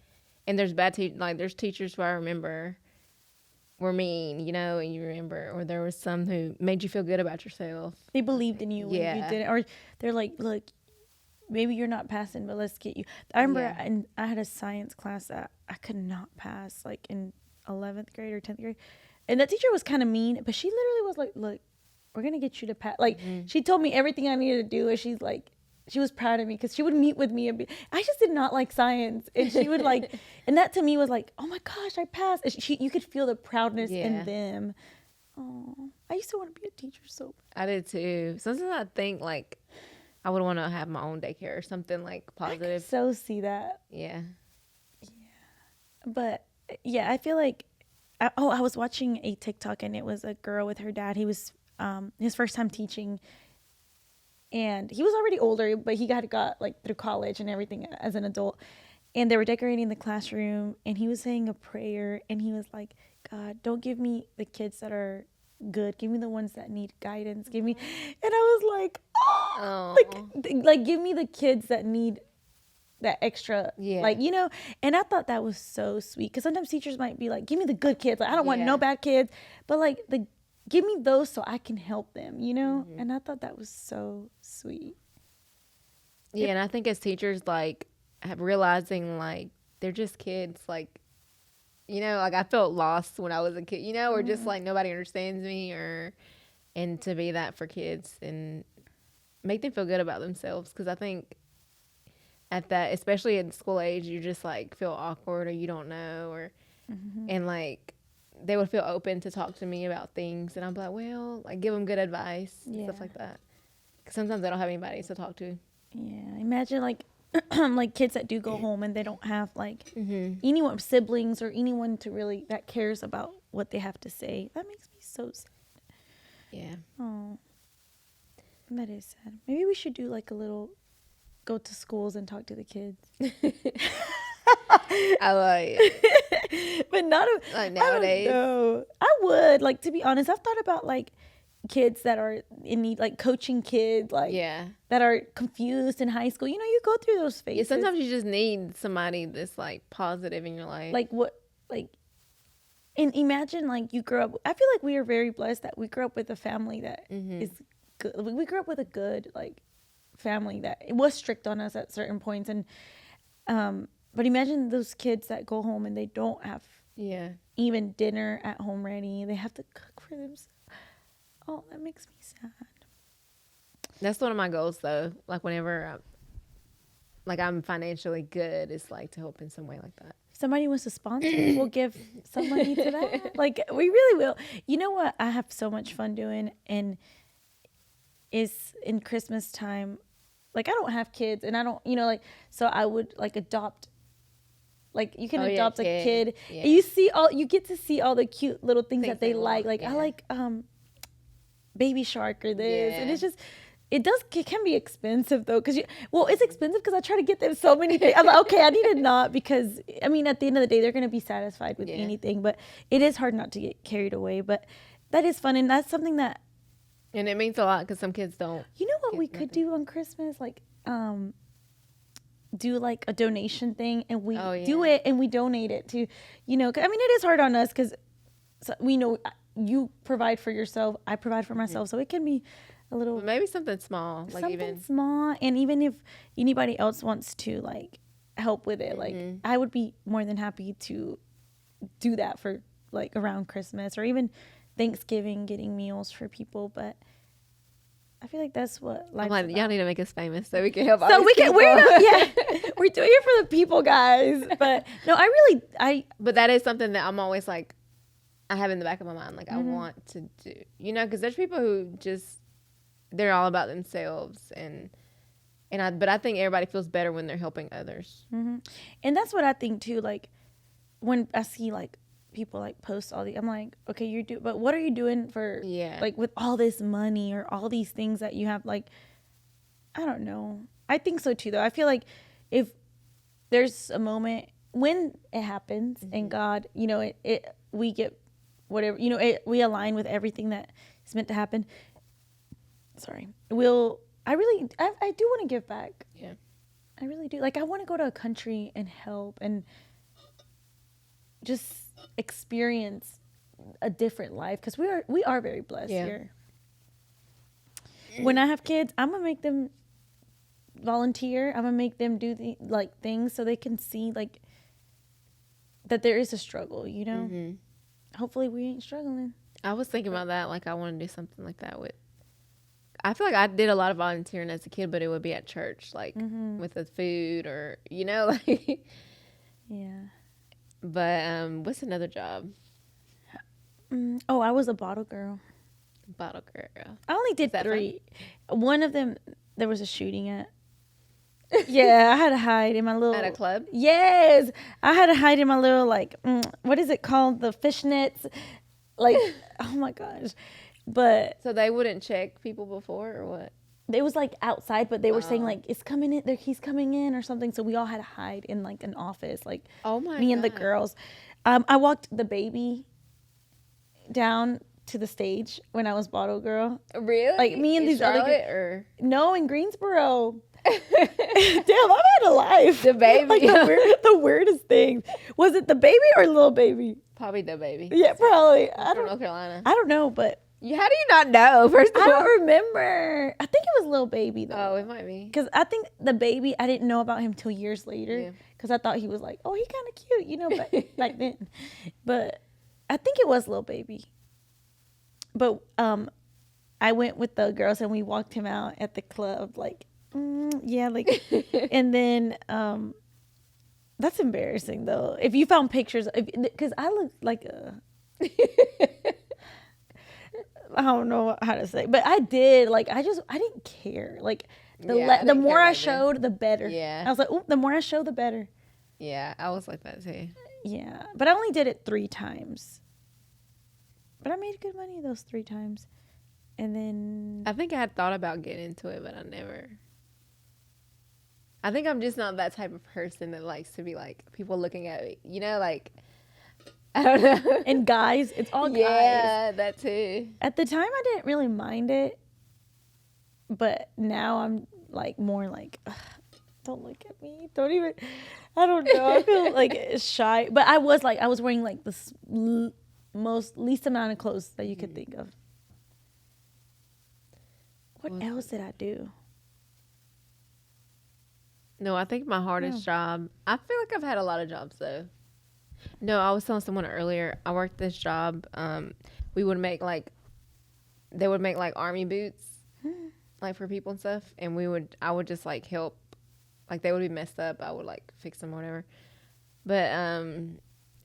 and there's bad teachers, like there's teachers who I remember were mean, you know, and you remember, or there was some who made you feel good about yourself.
They believed in you when you did it, or they're like, look, maybe you're not passing, but let's get you. I remember I had a science class that I could not pass, like in 11th grade or 10th grade, and that teacher was kind of mean, but she literally was like, look, we're gonna get you to pass. Like she told me everything I needed to do, and she's like, she was proud of me because she would meet with me and be, I just did not like science, and she would like, and that to me was like, oh my gosh, I passed. And you could feel the proudness in them. Oh, I used to want to be a teacher so bad.
I did too. Sometimes I think like I would want to have my own daycare or something like positive.
I could so see that.
Yeah.
But yeah, I feel like I was watching a TikTok, and it was a girl with her dad. He was his first time teaching. And he was already older, but he got like through college and everything as an adult. And they were decorating the classroom, and he was saying a prayer, and he was like, God, don't give me the kids that are good. Give me the ones that need guidance. Give me. And I was like, oh. Like give me the kids that need that extra, like, you know. And I thought that was so sweet, because sometimes teachers might be like, give me the good kids. Like, I don't want no bad kids. But like give me those so I can help them, you know? And I thought that was so sweet.
Yeah, and I think as teachers, like, realizing, like, they're just kids, like, like I felt lost when I was a kid, or just like nobody understands me, and to be that for kids and make them feel good about themselves. Because I think at that, especially in school age, you just like feel awkward or you don't know, and like they would feel open to talk to me about things, and I'm like, well, like give them good advice and stuff like that. Because sometimes they don't have anybody to talk to.
Yeah, imagine like like kids that do go home and they don't have like anyone, siblings or anyone to really that cares about what they have to say. That makes me so sad.
Yeah.
Oh, that is sad. Maybe we should do like a little go to schools and talk to the kids.
I like it.
But not
like nowadays.
I would like, to be honest, I've thought about like kids that are in need, like coaching kids, like that are confused in high school. You go through those phases.
Yeah, sometimes you just need somebody that's like positive in your life.
Like what, like, and imagine like you grew up. I feel like we are very blessed that we grew up with a family that is good. We grew up with a good like family that it was strict on us at certain points, and but imagine those kids that go home and they don't have even dinner at home ready. They have to cook for themselves. Oh, that makes me sad.
That's one of my goals, though. Like whenever, I'm financially good, it's like to help in some way like that.
If somebody wants to sponsor, we'll give some money to that. Like we really will. You know what I have so much fun doing, and is in Christmas time. Like I don't have kids, and I don't, so I would like adopt. Like you can adopt a kid. Yeah. And you get to see all the cute little things that they like. Like I like Baby Shark or this, and it's just it can be expensive though, because it's expensive because I try to get them so many things. I'm like, okay, I need to not, because I mean at the end of the day they're gonna be satisfied with anything, but it is hard not to get carried away. But that is fun, and that's something that.
And it means a lot because some kids don't. You
know what we could do on Christmas, like do like a donation thing, and we do it and we donate it to, I mean it is hard on us because we know you provide for yourself, I provide for myself, so it can be a little,
but maybe something small, like
something small. And even if anybody else wants to like help with it, like I would be more than happy to do that for like around Christmas or even Thanksgiving, getting meals for people. But I feel like that's what life's about.
Y'all need to make us famous so we can help.
So we can. We're doing it for the people, guys. But no,
But that is something that I'm always like, I have in the back of my mind. Like I want to do, because there's people who just they're all about themselves, but I think everybody feels better when they're helping others.
And that's what I think too. Like when I see like people like post all I'm like, okay, but what are you doing for like with all this money or all these things that you have? Like I don't know, I think so too though. I feel like if there's a moment when it happens and God, we get whatever, we align with everything that is meant to happen. Sorry, I do want to give back. I really do. Like I want to go to a country and help and just experience a different life, because we are very blessed here. When I have kids, I'm gonna make them volunteer. I'm gonna make them do the like things so they can see like that there is a struggle. Hopefully we ain't struggling.
I was thinking about that. Like I want to do something like that with. I feel like I did a lot of volunteering as a kid, but it would be at church, like with the food or like.
Yeah.
But what's another job?
I was a bottle girl.
Bottle girl.
I only did 3. Fun? One of them there was a shooting at. Yeah, I had to hide in my little.
At a club?
Yes, I had to hide in my little like what is it called? The fishnets. Like oh my gosh, but.
So they wouldn't check people before or what?
It was like outside, but they were saying like it's coming in. He's coming in or something. So we all had to hide in like an office, like me and the girls. I walked the baby down to the stage when I was bottle girl.
Really?
Like me and
in
these
Charlotte,
other
or
no, in Greensboro. Damn, I've had a life.
The baby.
Like the weirdest thing. Was it the baby or little baby?
Probably the baby.
Yeah, probably.
From North Carolina.
I don't know, but
How do you not know? First of
I
all,
don't remember. I think it was Lil Baby though.
Oh, it might be.
Because I think the baby, I didn't know about him till years later.
Yeah.
Because I thought he was like, oh, he kind of cute, you know, back then. But I think it was Lil Baby. But I went with the girls and we walked him out at the club, like, yeah, like, and then that's embarrassing though. If you found pictures, because I look like a. I don't know how to say, but I did. Like, I didn't care. Like, the more I showed, the better.
Yeah.
I was like, oh, the more I show, the better.
Yeah, I was like that too.
Yeah, but I only did it 3 times. But I made good money those 3 times, and then
I think I had thought about getting into it, but I never. I think I'm just not that type of person that likes to be like people looking at me. You know, like. I don't know.
And guys, it's all guys.
Yeah, that too.
At the time, I didn't really mind it, but now I'm like more like, don't look at me. Don't even. I don't know. I feel like shy, but I was wearing like the most least amount of clothes that you could think of. What else did I do?
No, I think my hardest job. I feel like I've had a lot of jobs though. No, I was telling someone earlier. I worked this job. We would make they would make like army boots, like for people and stuff. And I would just like help, like they would be messed up. I would like fix them or whatever. But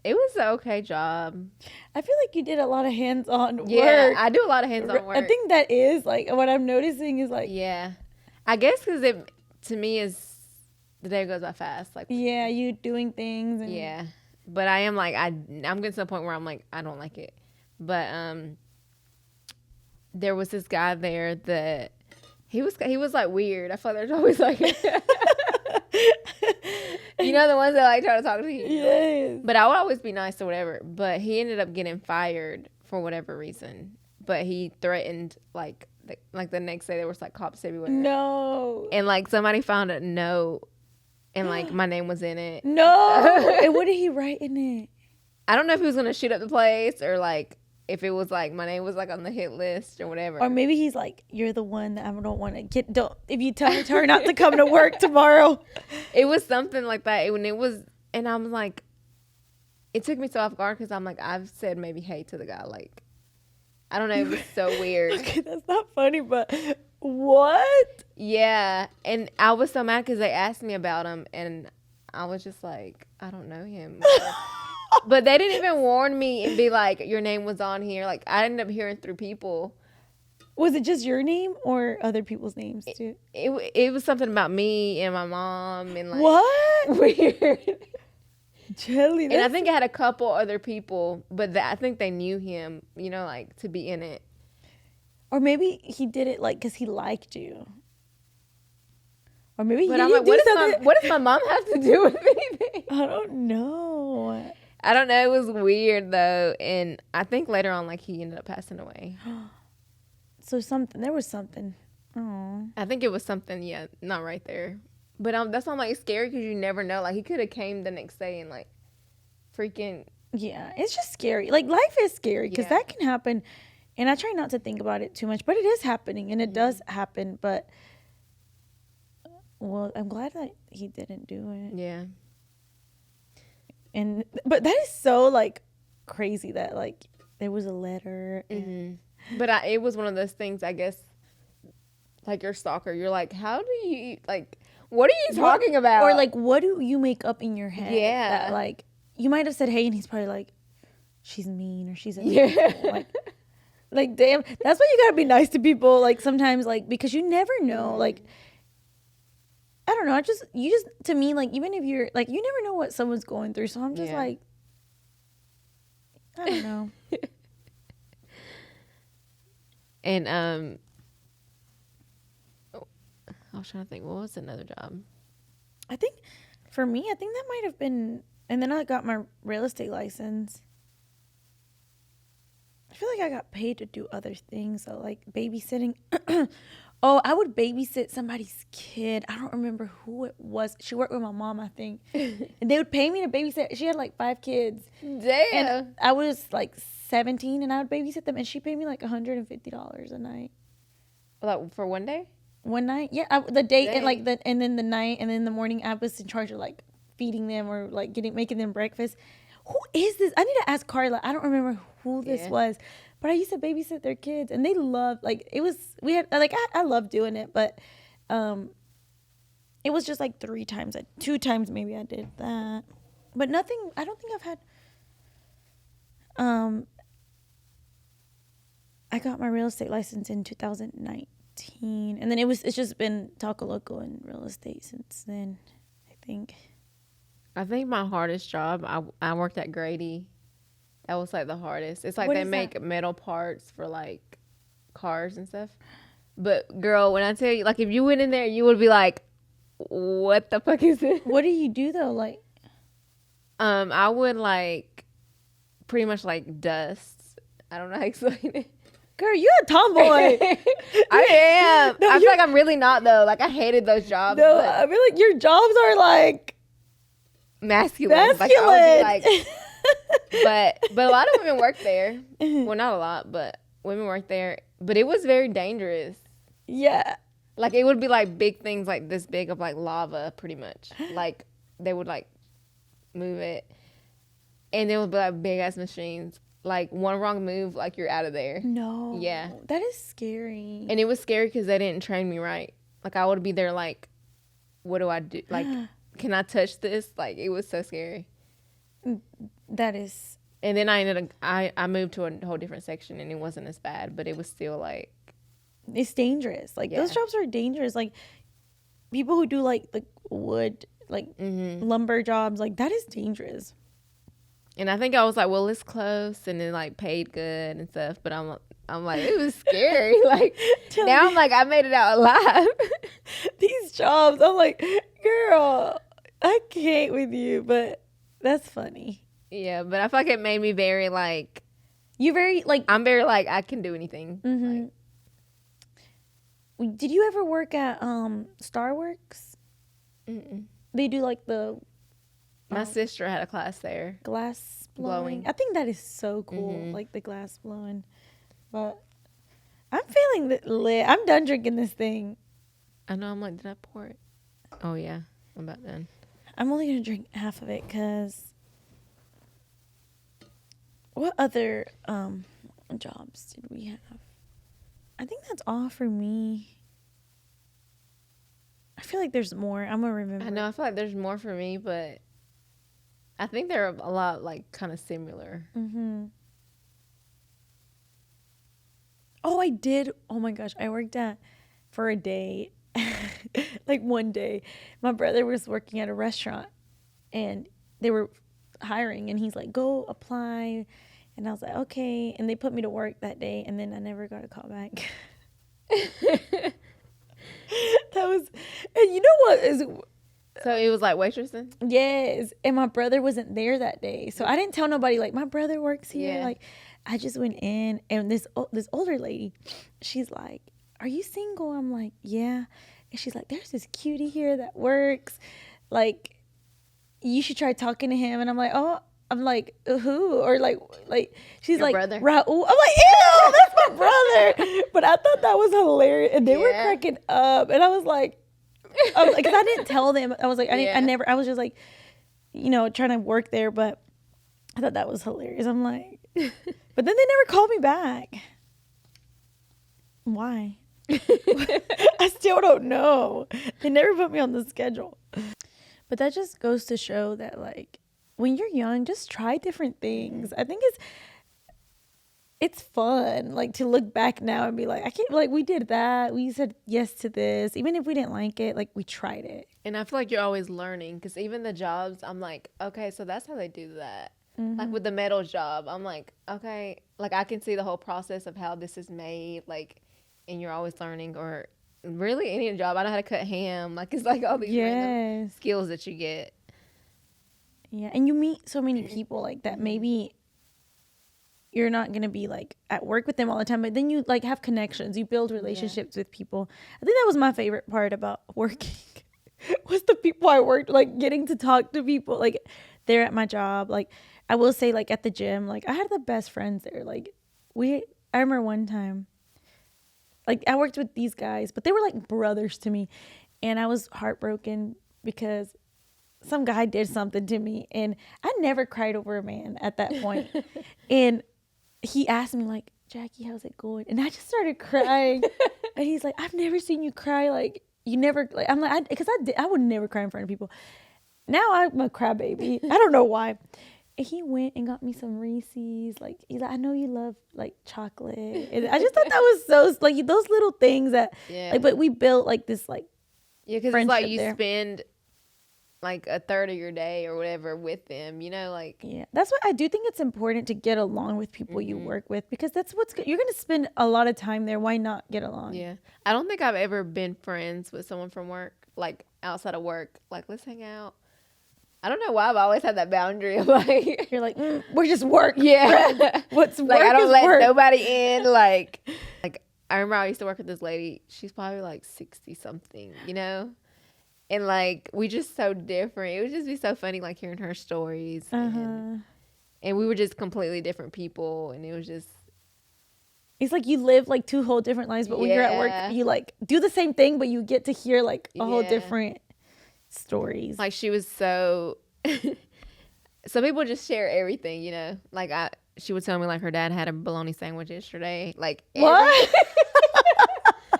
it was an okay job.
I feel like you did a lot of hands-on work.
Yeah, I do a lot of hands-on work.
I think that is like what I'm noticing is like.
Yeah, I guess because it to me is the day goes by fast. Like
yeah, you doing things. And
yeah. But I am like I'm getting to the point where I'm like I don't like it. But there was this guy there that he was like weird. I feel like there's always like you know the ones that like try to talk to you.
Yes.
But I would always be nice or whatever. But he ended up getting fired for whatever reason. But he threatened like the next day there was like cops everywhere.
No.
And like somebody found a note. And, like, my name was in it.
No. And what did he write in it?
I don't know if he was going to shoot up the place or, like, if it was, like, my name was, like, on the hit list or whatever.
Or maybe he's like, you're the one that I don't want to get. If you tell her not to come to work tomorrow.
It was something like that. And I'm like, it took me so off guard because I'm like, I've said maybe hey to the guy. Like, I don't know. It was so weird.
Okay, that's not funny, but what?
Yeah, and I was so mad because they asked me about him, and I was just like, I don't know him. But they didn't even warn me and be like, your name was on here. Like, I ended up hearing through people.
Was it just your name or other people's names too?
It was something about me and my mom and like
what?
Weird.
Jelly,
and I think I had a couple other people, but I think they knew him, you know, like to be in it.
Or maybe he did it like because he liked you. Or maybe
but I'm like, what does my mom have to do with anything?
I don't know.
I don't know. It was weird though, and I think later on, like he ended up passing away.
So there was something. Oh.
I think it was something. Yeah, not right there. But that's why I'm like scary because you never know. Like he could have came the next day and like freaking.
Yeah, it's just scary. Like life is scary because that can happen. And I try not to think about it too much, but it is happening and it does happen. But, well, I'm glad that he didn't do it.
Yeah.
But that is so, like, crazy that, like, there was a letter. And
But it was one of those things, I guess, like your stalker. You're like, how do you, like, what are you talking about?
Or, like, what do you make up in your head?
Yeah.
That, like, you might have said, hey, and he's probably like, she's mean or she's a Like, damn, that's why you gotta be nice to people. Like, sometimes, like, because you never know. Like, I don't know. To me, like, even if you're, like, you never know what someone's going through. So I'm just like, I don't know.
And, I was trying to think, what was another job?
I think, for me, that might have been, and then I got my real estate license. feel like I got paid to do other things. So like babysitting. Oh, I would babysit somebody's kid. I don't remember who it was. She worked with my mom, I think. And they would pay me to babysit. She had like 5 kids.
Damn.
And I was like 17 and I would babysit them. And she paid me like $150 a night.
Like for one day?
One night? Yeah. The day
Dang.
and like and then the night and then the morning I was in charge of like feeding them or like making them breakfast. Who is this? I need to ask Carla. I don't remember who this was. But I used to babysit their kids, and they loved, like, it was, we had, like, I loved doing it, but it was just, like, 2 times maybe I did that. But nothing, I don't think I've had, I got my real estate license in 2019, and then it's just been Taco Loco and real estate since then, I think.
I think my hardest job, I worked at Grady. That was like the hardest. It's like
What
they
is
make
that?
metal parts for like cars and stuff. But girl, when I tell you, like if you went in there, you would be like, "What the fuck is this?"
What do you do though? Like,
I would like pretty much like dust. I don't know how to explain it.
girl, you're a tomboy.
I am.
No,
I feel like I'm really not though. Like I hated those jobs.
No,
but
I feel like your jobs are like
masculine. Like, I would be like, but a lot of women work there. Well, not a lot, but women work there. But it was very dangerous.
Yeah.
Like it would be like big things like this big of like lava, pretty much. Like they would like move it, and there would be like big ass machines. Like one wrong move, like you're out of there.
No.
Yeah.
That is scary.
And it was scary because they didn't train me right. Like I would be there like, what do I do? Like, can I touch this? Like it was so scary.
That is.
And then I moved to a whole different section and it wasn't as bad, but it was still like.
It's dangerous. Like those jobs are dangerous. Like people who do like the wood, like lumber jobs, like that is dangerous.
And I think I was like, well, it's close and then like paid good and stuff. But I'm like, it was scary. Like now I'm like, I made it out alive.
These jobs, I'm like, girl, I can't with you, but that's funny.
Yeah, but I feel like it made me very like.
You very like.
I'm very like I can do anything.
Mm-hmm. Did you ever work at Starworks?
Mm-mm.
They do like the.
My sister had a class there.
Glass blowing. I think that is so cool, like the glass blowing. But I'm feeling lit. I'm done drinking this thing.
I know. I'm like, did I pour it? Oh yeah, I'm about done.
I'm only gonna drink half of it because. What other jobs did we have? I think that's all for me. I feel like there's more. I'm gonna remember.
I know. I feel like there's more for me, but I think they're a lot like kind of similar.
Mm-hmm. Oh, I did. Oh my gosh, I worked for a day, like one day. My brother was working at a restaurant, and they were hiring, and he's like, "Go apply." And I was like, okay. And they put me to work that day, and then I never got a call back. That was, and you know what is?
So it was like waitressing?
Yes. And my brother wasn't there that day. So I didn't tell nobody, like, my brother works here.
Yeah.
Like, I just went in, and this older lady, she's like, are you single? I'm like, yeah. And she's like, there's this cutie here that works. Like, you should try talking to him. And I'm like, oh. I'm like, who? Or like she's
Your
like,
brother?
Raul. I'm like, ew, that's my brother. But I thought that was hilarious, and they were cracking up, and I was like, because I didn't tell them. I was like, I was just like, trying to work there, but I thought that was hilarious. I'm like, but then they never called me back. Why? I still don't know. They never put me on the schedule. But that just goes to show that, like, when you're young, just try different things. I think it's fun, like, to look back now and be like, I can't, like, we did that. We said yes to this. Even if we didn't like it, like, we tried it.
And I feel like you're always learning, because even the jobs, I'm like, okay, so that's how they do that. Like with the metal job, I'm like, okay, like I can see the whole process of how this is made, like, and you're always learning. Or really any job, I know how to cut ham. Like, it's like all these random skills that you get.
Yeah, and you meet so many people like that. Maybe you're not going to be like at work with them all the time, but then you like have connections, you build relationships with people. I think that was my favorite part about working was the people I worked, like getting to talk to people like there at my job. Like I will say, like at the gym, like I had the best friends there. Like I remember one time, like I worked with these guys, but they were like brothers to me, and I was heartbroken because some guy did something to me, and I never cried over a man at that point. And he asked me like, Jackie, how's it going? And I just started crying. And he's like, I've never seen you cry. Like you never, like, I'm like, because I would never cry in front of people. Now I'm a crybaby. I don't know why. And he went and got me some Reese's. Like he's like, I know you love like chocolate. And I just thought that was so like those little things that like, but we built like this like
because it's like you spend like a third of your day or whatever with them, you know, like
that's why I do think it's important to get along with people you work with, because that's what's good. You're going to spend a lot of time there. Why not get along?
I don't think I've ever been friends with someone from work, like outside of work, like let's hang out. I don't know why I've always had that boundary of like
you're like we're just work.
What's like work I don't let work. Nobody in. Like I remember I used to work with this lady. She's probably like 60 something, you know. And, like, we just so different. It would just be so funny, like, hearing her stories. And we were just completely different people. And it was just...
It's like you live, like, two whole different lives. But when you're at work, you, like, do the same thing. But you get to hear, like, a whole different stories.
Like, she was so... Some people just share everything, you know? Like, she would tell me, like, her dad had a bologna sandwich yesterday. Like,
what?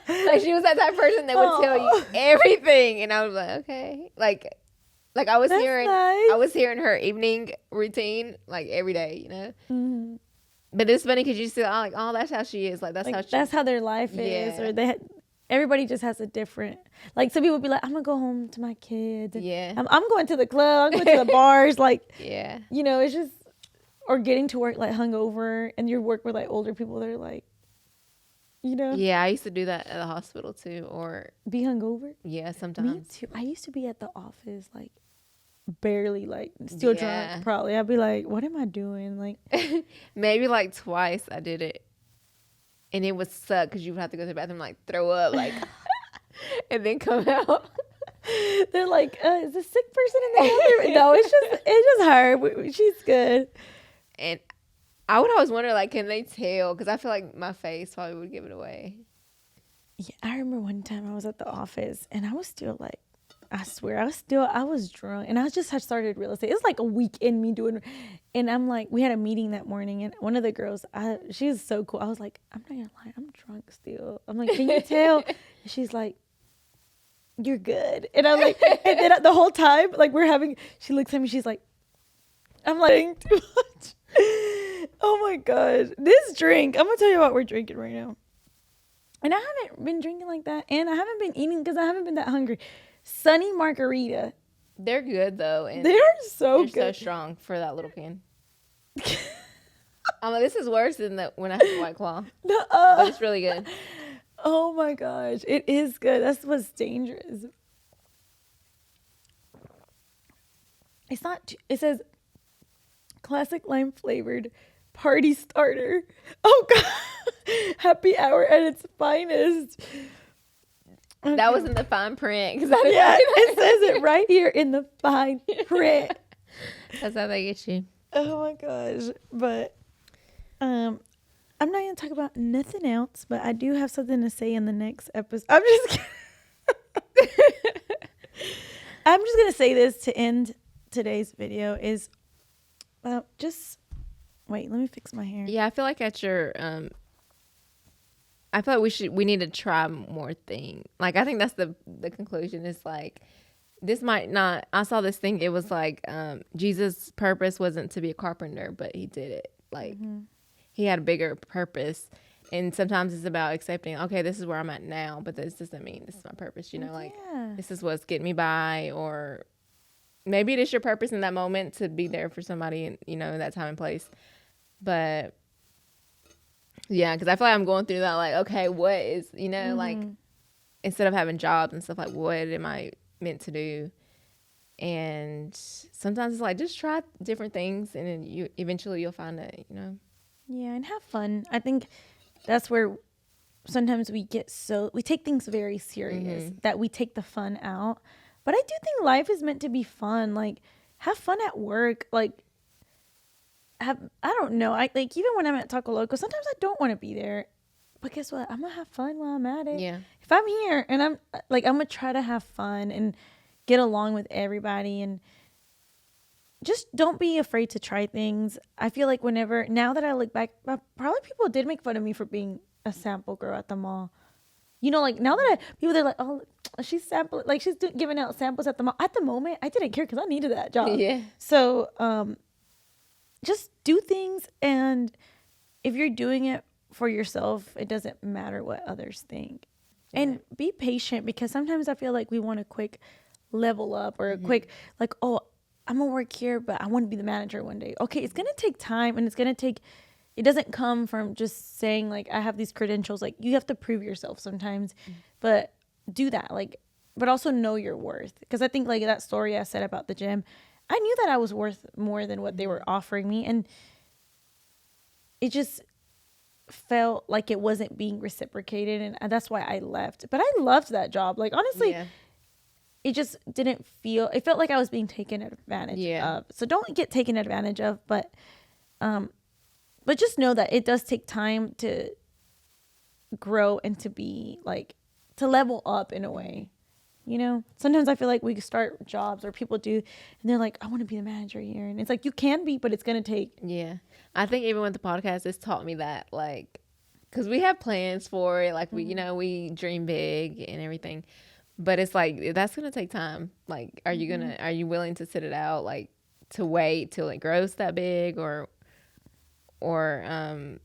Like she was that type of person that would tell you everything, and I was like, okay, like I was hearing her evening routine like every day, you know. Mm-hmm. But it's funny because you see, like, oh, that's how she is, like that's
how their life is, or everybody just has a different. Like some people be like, I'm gonna go home to my kids. And I'm going to the club, I'm going to the bars, like you know, it's just or getting to work like hungover, and you work with like older people that are like. You know?
Yeah, I used to do that at the hospital too, or
be hungover.
Yeah, sometimes.
Me too. I used to be at the office like barely, like still drunk. Probably, I'd be like, "What am I doing?" Like
maybe like twice I did it, and it would suck because you would have to go to the bathroom, like throw up, like, and then come out.
They're like, "Is a sick person in the bathroom?" No, it's just her. She's good.
And I would always wonder, like, can they tell? Because I feel like my face probably would give it away.
Yeah, I remember one time I was at the office, and I was still, like, I swear, I was drunk. And I had started real estate. It was, like, a week in me doing, and I'm, like, we had a meeting that morning, and one of the girls, she was so cool. I was like, I'm not going to lie, I'm drunk still. I'm like, can you tell? And she's like, you're good. And I'm like, and then the whole time, like, she looks at me, she's like, I'm like, too much. Oh my gosh. This drink, I'm gonna tell you what we're drinking right now. And I haven't been drinking like that, and I haven't been eating because I haven't been that hungry. Sunny margarita.
They're good though, and
they're
so strong for that little can. This is worse than when I had White Claw. But it's really good.
Oh my gosh, it is good. That's what's dangerous. It's not. It says classic lime flavored party starter. Oh god, happy hour at its finest.
Okay. That was in the fine print.
It says it right here in the fine print.
That's how they get you.
Oh my gosh. But I'm not gonna talk about nothing else, but I do have something to say in the next episode. I'm just gonna say this to end today's video is just wait, let me fix my hair.
Yeah, I feel like at your I feel like we need to try more things. Like I think that's the conclusion is like this might not. I saw this thing. It was like Jesus' purpose wasn't to be a carpenter, but he did it. Like he had a bigger purpose. And sometimes it's about accepting, okay, this is where I'm at now, but this doesn't mean this is my purpose. You know, like this is what's getting me by, or maybe it is your purpose in that moment to be there for somebody, in, you know, in that time and place. But yeah, because I feel like I'm going through that, like, okay, what is, you know, like instead of having jobs and stuff, like, what am I meant to do? And sometimes it's like, just try different things, and then eventually you'll find that, you know,
Yeah, and have fun. I think that's where sometimes we take things very serious that we take the fun out. But I do think life is meant to be fun. Like, have fun at work. Like, I don't know. I like, even when I'm at Taco Loco, sometimes I don't want to be there. But guess what? I'm gonna have fun while I'm at it.
Yeah.
If I'm here and I'm gonna try to have fun and get along with everybody, and just don't be afraid to try things. I feel like now that I look back, probably people did make fun of me for being a sample girl at the mall. You know, like, now that they're like, oh, she's sampling, like, she's giving out samples at the mall. At the moment, I didn't care because I needed that job.
Yeah.
So, just do things, and if you're doing it for yourself, it doesn't matter what others think. Yeah. And be patient, because sometimes I feel like we want a quick level up or a quick, like, oh, I'm gonna work here, but I want to be the manager one day. Okay, it's gonna take time, and it doesn't come from just saying, like, I have these credentials. Like, you have to prove yourself sometimes, but do that. Like, but also know your worth. Because I think, like, that story I said about the gym, I knew that I was worth more than what they were offering me. And it just felt like it wasn't being reciprocated. And that's why I left. But I loved that job. Like, honestly, it just didn't it felt like I was being taken advantage of. So don't get taken advantage of. But just know that it does take time to grow and to be, like, to level up in a way. You know, sometimes I feel like we start jobs, or people do, and they're like, I want to be the manager here. And it's like, you can be, but it's going to take.
Yeah. I think even with the podcast, it's taught me that, like, because we have plans for it. Like, we dream big and everything. But it's like, that's going to take time. Like, are you willing to sit it out, like, to wait till it grows that big, or to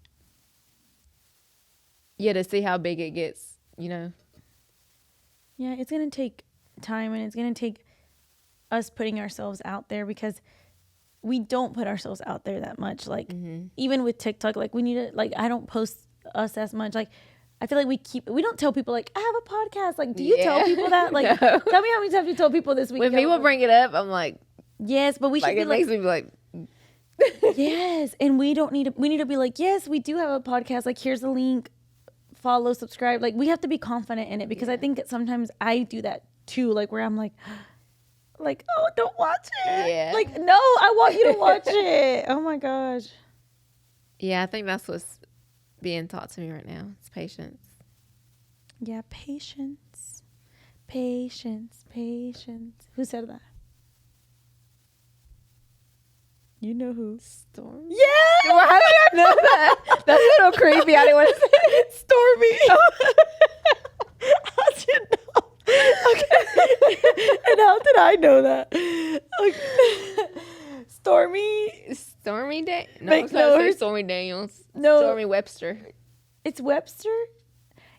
see how big it gets,
Yeah, it's going to take time, and it's going to take us putting ourselves out there, because we don't put ourselves out there that much. Like, even with TikTok, like, we need to, like, I don't post us as much. Like, I feel like we don't tell people, like, I have a podcast. Like, do you tell people that? Like, no. Tell me how many times you told people this week.
When people bring it up, I'm like,
yes, but we should be like,
it makes me be like,
yes. And we need to be like, yes, we do have a podcast. Like, here's the link. Follow, subscribe. Like, we have to be confident in it, because I think that sometimes I do that too. Like, where I'm like, oh, don't watch it.
Yeah.
Like, no, I want you to watch it. Oh my gosh.
Yeah, I think that's what's being taught to me right now. It's patience.
Yeah, patience. Patience. Who said that? You know who?
Stormy?
Yeah!
Well, how did I know that? That's a little creepy. I didn't want to say it.
Stormy. How'd you know? Okay. And how did I know that? Okay.
Stormy No, I was about to say Stormy Daniels.
No.
Stormy Webster.
It's Webster?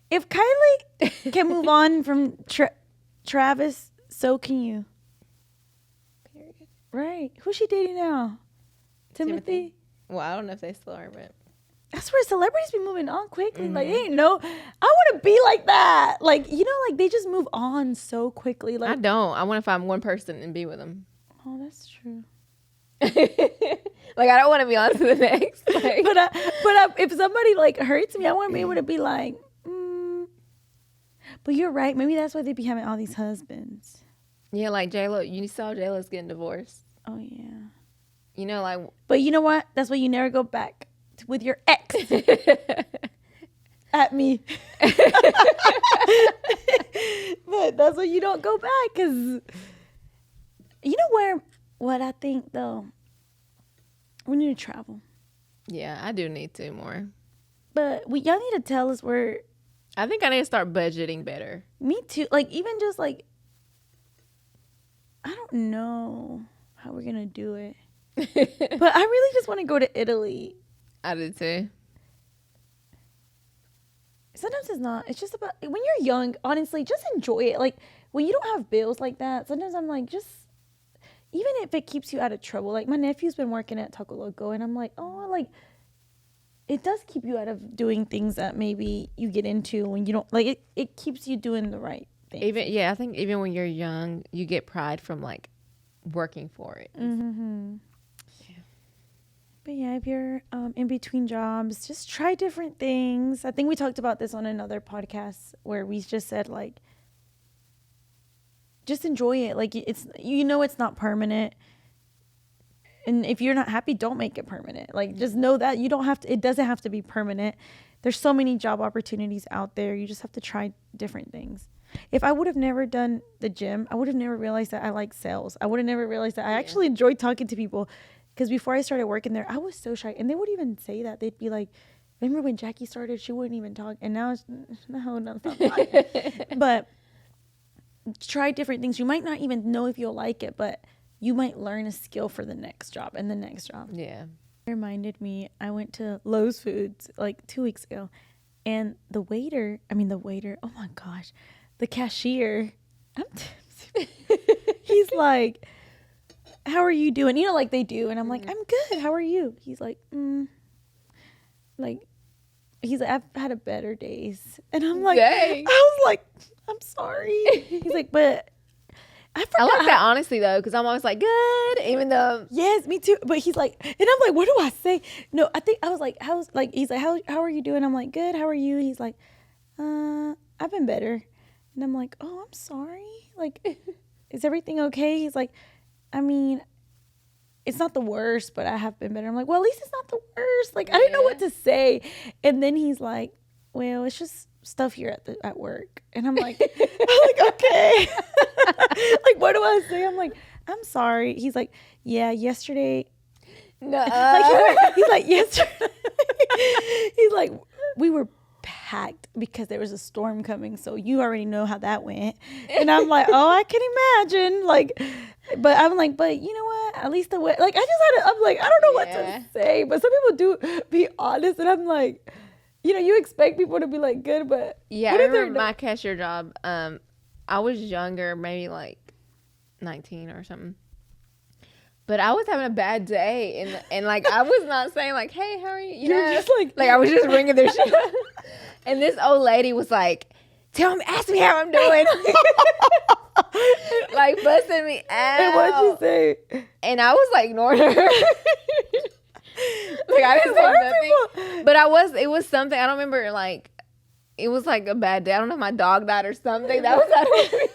If Kylie can move on from Travis, so can you.
Period.
Right. Who's she dating now? Timothy?
Well, I don't know if they still are, but
that's where celebrities be moving on quickly. Like, they ain't know. I want to be like that. Like, like, they just move on so quickly. Like,
I don't. I want to find one person and be with them.
Oh, that's true.
Like, I don't want to be on to the next. Like.
But if somebody, like, hurts me, I want to be able to be like, But you're right. Maybe that's why they be having all these husbands.
Yeah, like J-Lo. You saw J-Lo's getting divorced.
Oh, yeah.
Like.
But you know what? That's why you never go back with your ex. At me. But that's why you don't go back, because you know what I think, though? We need to travel.
Yeah, I do need to more.
But y'all need to tell us where.
I think I need to start budgeting better.
Me too. Like, even just like, I don't know how we're going to do it. But I really just want to go to Italy.
I do too.
Sometimes it's not. It's just about, when you're young, honestly, just enjoy it. Like, when you don't have bills like that, sometimes I'm like, just, even if it keeps you out of trouble. Like, my nephew's been working at Taco Loco, and I'm like, oh, like, it does keep you out of doing things that maybe you get into when you don't, like, it keeps you doing the right thing.
I think even when you're young, you get pride from, like, working for it.
Mm-hmm. But yeah, if you're in between jobs, just try different things. I think we talked about this on another podcast where we just said, like, just enjoy it. Like, it's, it's not permanent. And if you're not happy, don't make it permanent. Like, just know that you don't have to, it doesn't have to be permanent. There's so many job opportunities out there. You just have to try different things. If I would have never done the gym, I would have never realized that I like sales. I would have never realized that I actually enjoyed talking to people. Because before I started working there, I was so shy. And they would even say that. They'd be like, remember when Jackie started, she wouldn't even talk. And now it's, no, stop lying. But try different things. You might not even know if you'll like it, but you might learn a skill for the next job and the next job.
Yeah.
It reminded me, I went to Lowe's Foods like 2 weeks ago. And the waiter, oh my gosh, the cashier, I'm tipsy. He's like, how are you doing? Like they do. And I'm like, I'm good. How are you? He's like, he's like, I've had a better days. And I'm like,
Dang.
I was like, I'm sorry. He's like, but I forgot.
I like that honesty though, because I'm always like, good, even though.
Yes, me too. But he's like, and I'm like, what do I say? No, I think I was like, he's like, how are you doing? I'm like, good. How are you? He's like, I've been better. And I'm like, oh, I'm sorry. Like, is everything okay? He's like, I mean, it's not the worst, but I have been better. I'm like, well, at least it's not the worst. Like, I didn't know what to say. And then he's like, well, it's just stuff here at work. And I'm like, okay. Like, what do I say? I'm like, I'm sorry. He's like, yeah, yesterday.
No.
Like, he's like, yesterday. He's like, we were packed because there was a storm coming, so you already know how that went. And I'm like, oh, I can imagine. Like, but I'm like, but you know what? At least the way, like, I'm like, I don't know what to say. But some people do be honest, and I'm like, you expect people to be like good, but
yeah, I remember my cashier job. I was younger, maybe like 19 or something. But I was having a bad day, and like I was not saying like, "Hey, how are you?"
You're just like
I was just ringing their shit. And this old lady was like, ask me how I'm doing, like busting me out.
And what'd you say?
And I was like ignoring her. Like I didn't say nothing, but it was something I don't remember. Like it was like a bad day. I don't know if my dog died or something. That was out of me.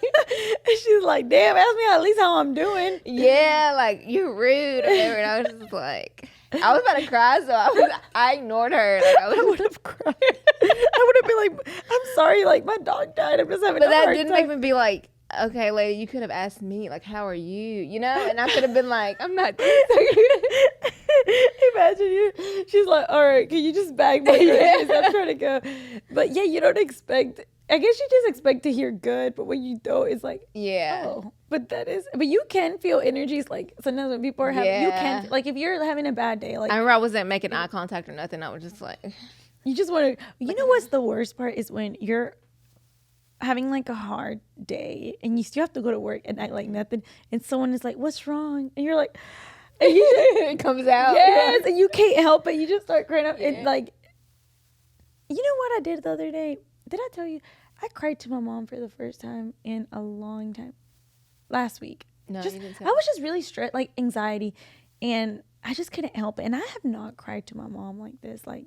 And she's like, damn, ask me at least how I'm doing.
Yeah, like, you're rude or whatever. And I was just like, I was about to cry, so I ignored her. Like,
I would have cried. I would have been like, I'm sorry, like, my dog died. I'm just having a hard time. But that didn't
make me be like, okay, lady, you could have asked me, like, how are you? And I could have been like, I'm not doing so good.
Imagine you. She's like, all right, can you just bag my groceries? I'm trying to go. But yeah, you don't expect, I guess you just expect to hear good, but when you don't, it's like, oh. But you can feel energies, like, sometimes when people are having, you can, like, if you're having a bad day, like.
I remember I wasn't making eye contact or nothing. I was just like.
You just want to, you know what's the worst part is when you're having, like, a hard day, and you still have to go to work and act like nothing, and someone is like, what's wrong? And you're like, and
it comes out.
Yes, and you can't help it. You just start crying up. And, like, you know what I did the other day? Did I tell you? I cried to my mom for the first time in a long time. Last week.
No, you didn't tell me.
I was just really stressed, like anxiety, and I just couldn't help it. And I have not cried to my mom like this, like,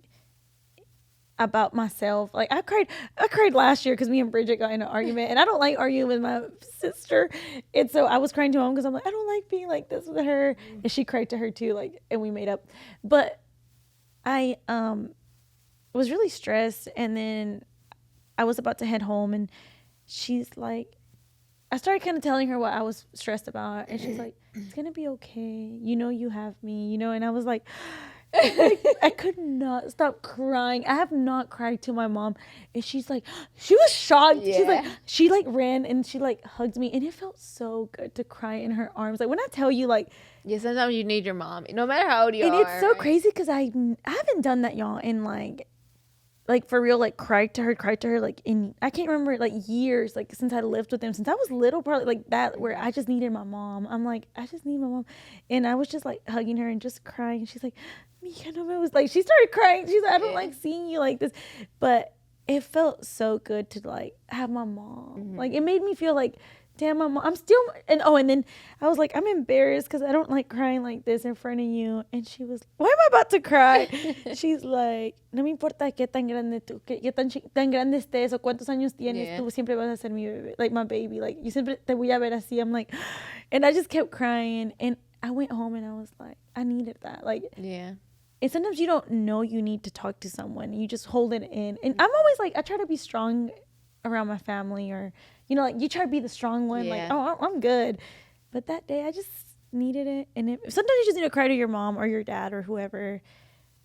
about myself. Like, I cried last year because me and Bridget got in an argument, and I don't like arguing with my sister. And so I was crying to mom because I'm like, I don't like being like this with her. And she cried to her too, like, and we made up. But I was really stressed, and then I was about to head home, and she's like, I started kind of telling her what I was stressed about, and she's like, it's gonna be okay, you have me, and I was like, I could not stop crying. I have not cried to my mom, and she's like, she was shocked. She's like, she like ran and she like hugged me, and it felt so good to cry in her arms. Like, when I tell you, like,
yeah, sometimes you need your mom, no matter how old you are.
And it's so crazy because I haven't done that, y'all, in like for real, like cried to her, like, in, I can't remember, like, years, like, since I lived with them, since I was little, probably, like, that, where I just needed my mom. I'm like, I just need my mom. And I was just like hugging her and just crying. And she's like, Mika, no, it was like, she started crying. She's like, I don't like seeing you like this. But it felt so good to, like, have my mom. Like, it made me feel like damn, I'm still, and then I was like, I'm embarrassed because I don't like crying like this in front of you. And she was, why am I about to cry? She's like, no me importa qué tan grande tú, qué tan grande estés o cuántos años tienes,
Yeah.
tú siempre vas a ser mi bebé, like my baby, like you siempre te voy a ver así. I'm like, and I just kept crying, and I went home and I was like, I needed that, like,
Yeah.
and sometimes you don't know you need to talk to someone, you just hold it in. And I'm always like, I try to be strong around my family, or you know, like you try to be the strong one, like,
Yeah.
oh, I'm good. But that day I just needed it. And sometimes you just need to cry to your mom or your dad or whoever.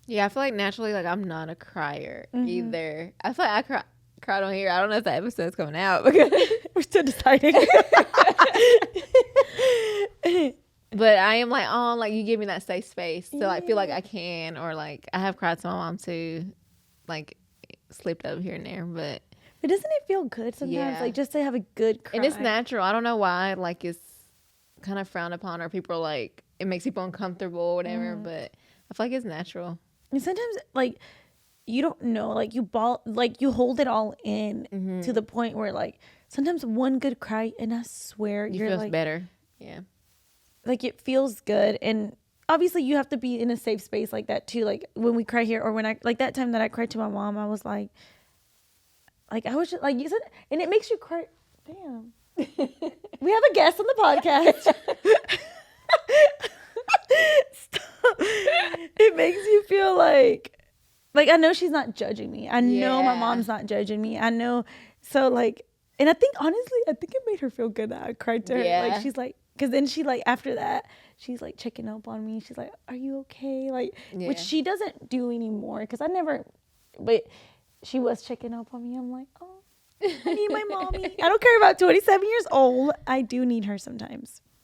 Yeah, I feel like naturally, like I'm not a crier
Mhm.
either. I feel like I cried on here. I don't know if the episode's coming out because
We're still deciding.
but I am like, oh, like you give me that safe space to like feel like I can, or like I have cried to my mom too, like slipped up here and there, but
Doesn't it feel good sometimes,
Yeah.
like just to have a good cry?
and it's natural. I don't know why, like it's kind of frowned upon, or people are like it makes people uncomfortable or whatever, but I feel like it's natural.
And sometimes, like, you don't know, like you hold it all in to the point where, like, sometimes one good cry, and I swear
You
you're
feel
like,
better. Yeah.
like it feels good. And obviously you have to be in a safe space like that too. Like when we cry here, or when I, like that time that I cried to my mom, I was like I was just like, you said, and it makes you cry. Damn. We have a guest on the podcast. Stop. It makes you feel like I know she's not judging me. I know my
Yeah.
mom's not judging me. I know. So like, and I think honestly, I think it made her feel good that I cried to her.
Yeah.
Like she's like, because then she like after that, she's like checking up on me. She's like, "Are you okay?" Like, which
Yeah.
she doesn't do anymore because I never. But she was checking up on me. I'm like, oh, I need my mommy. I don't care about 27 years old. I do need her sometimes.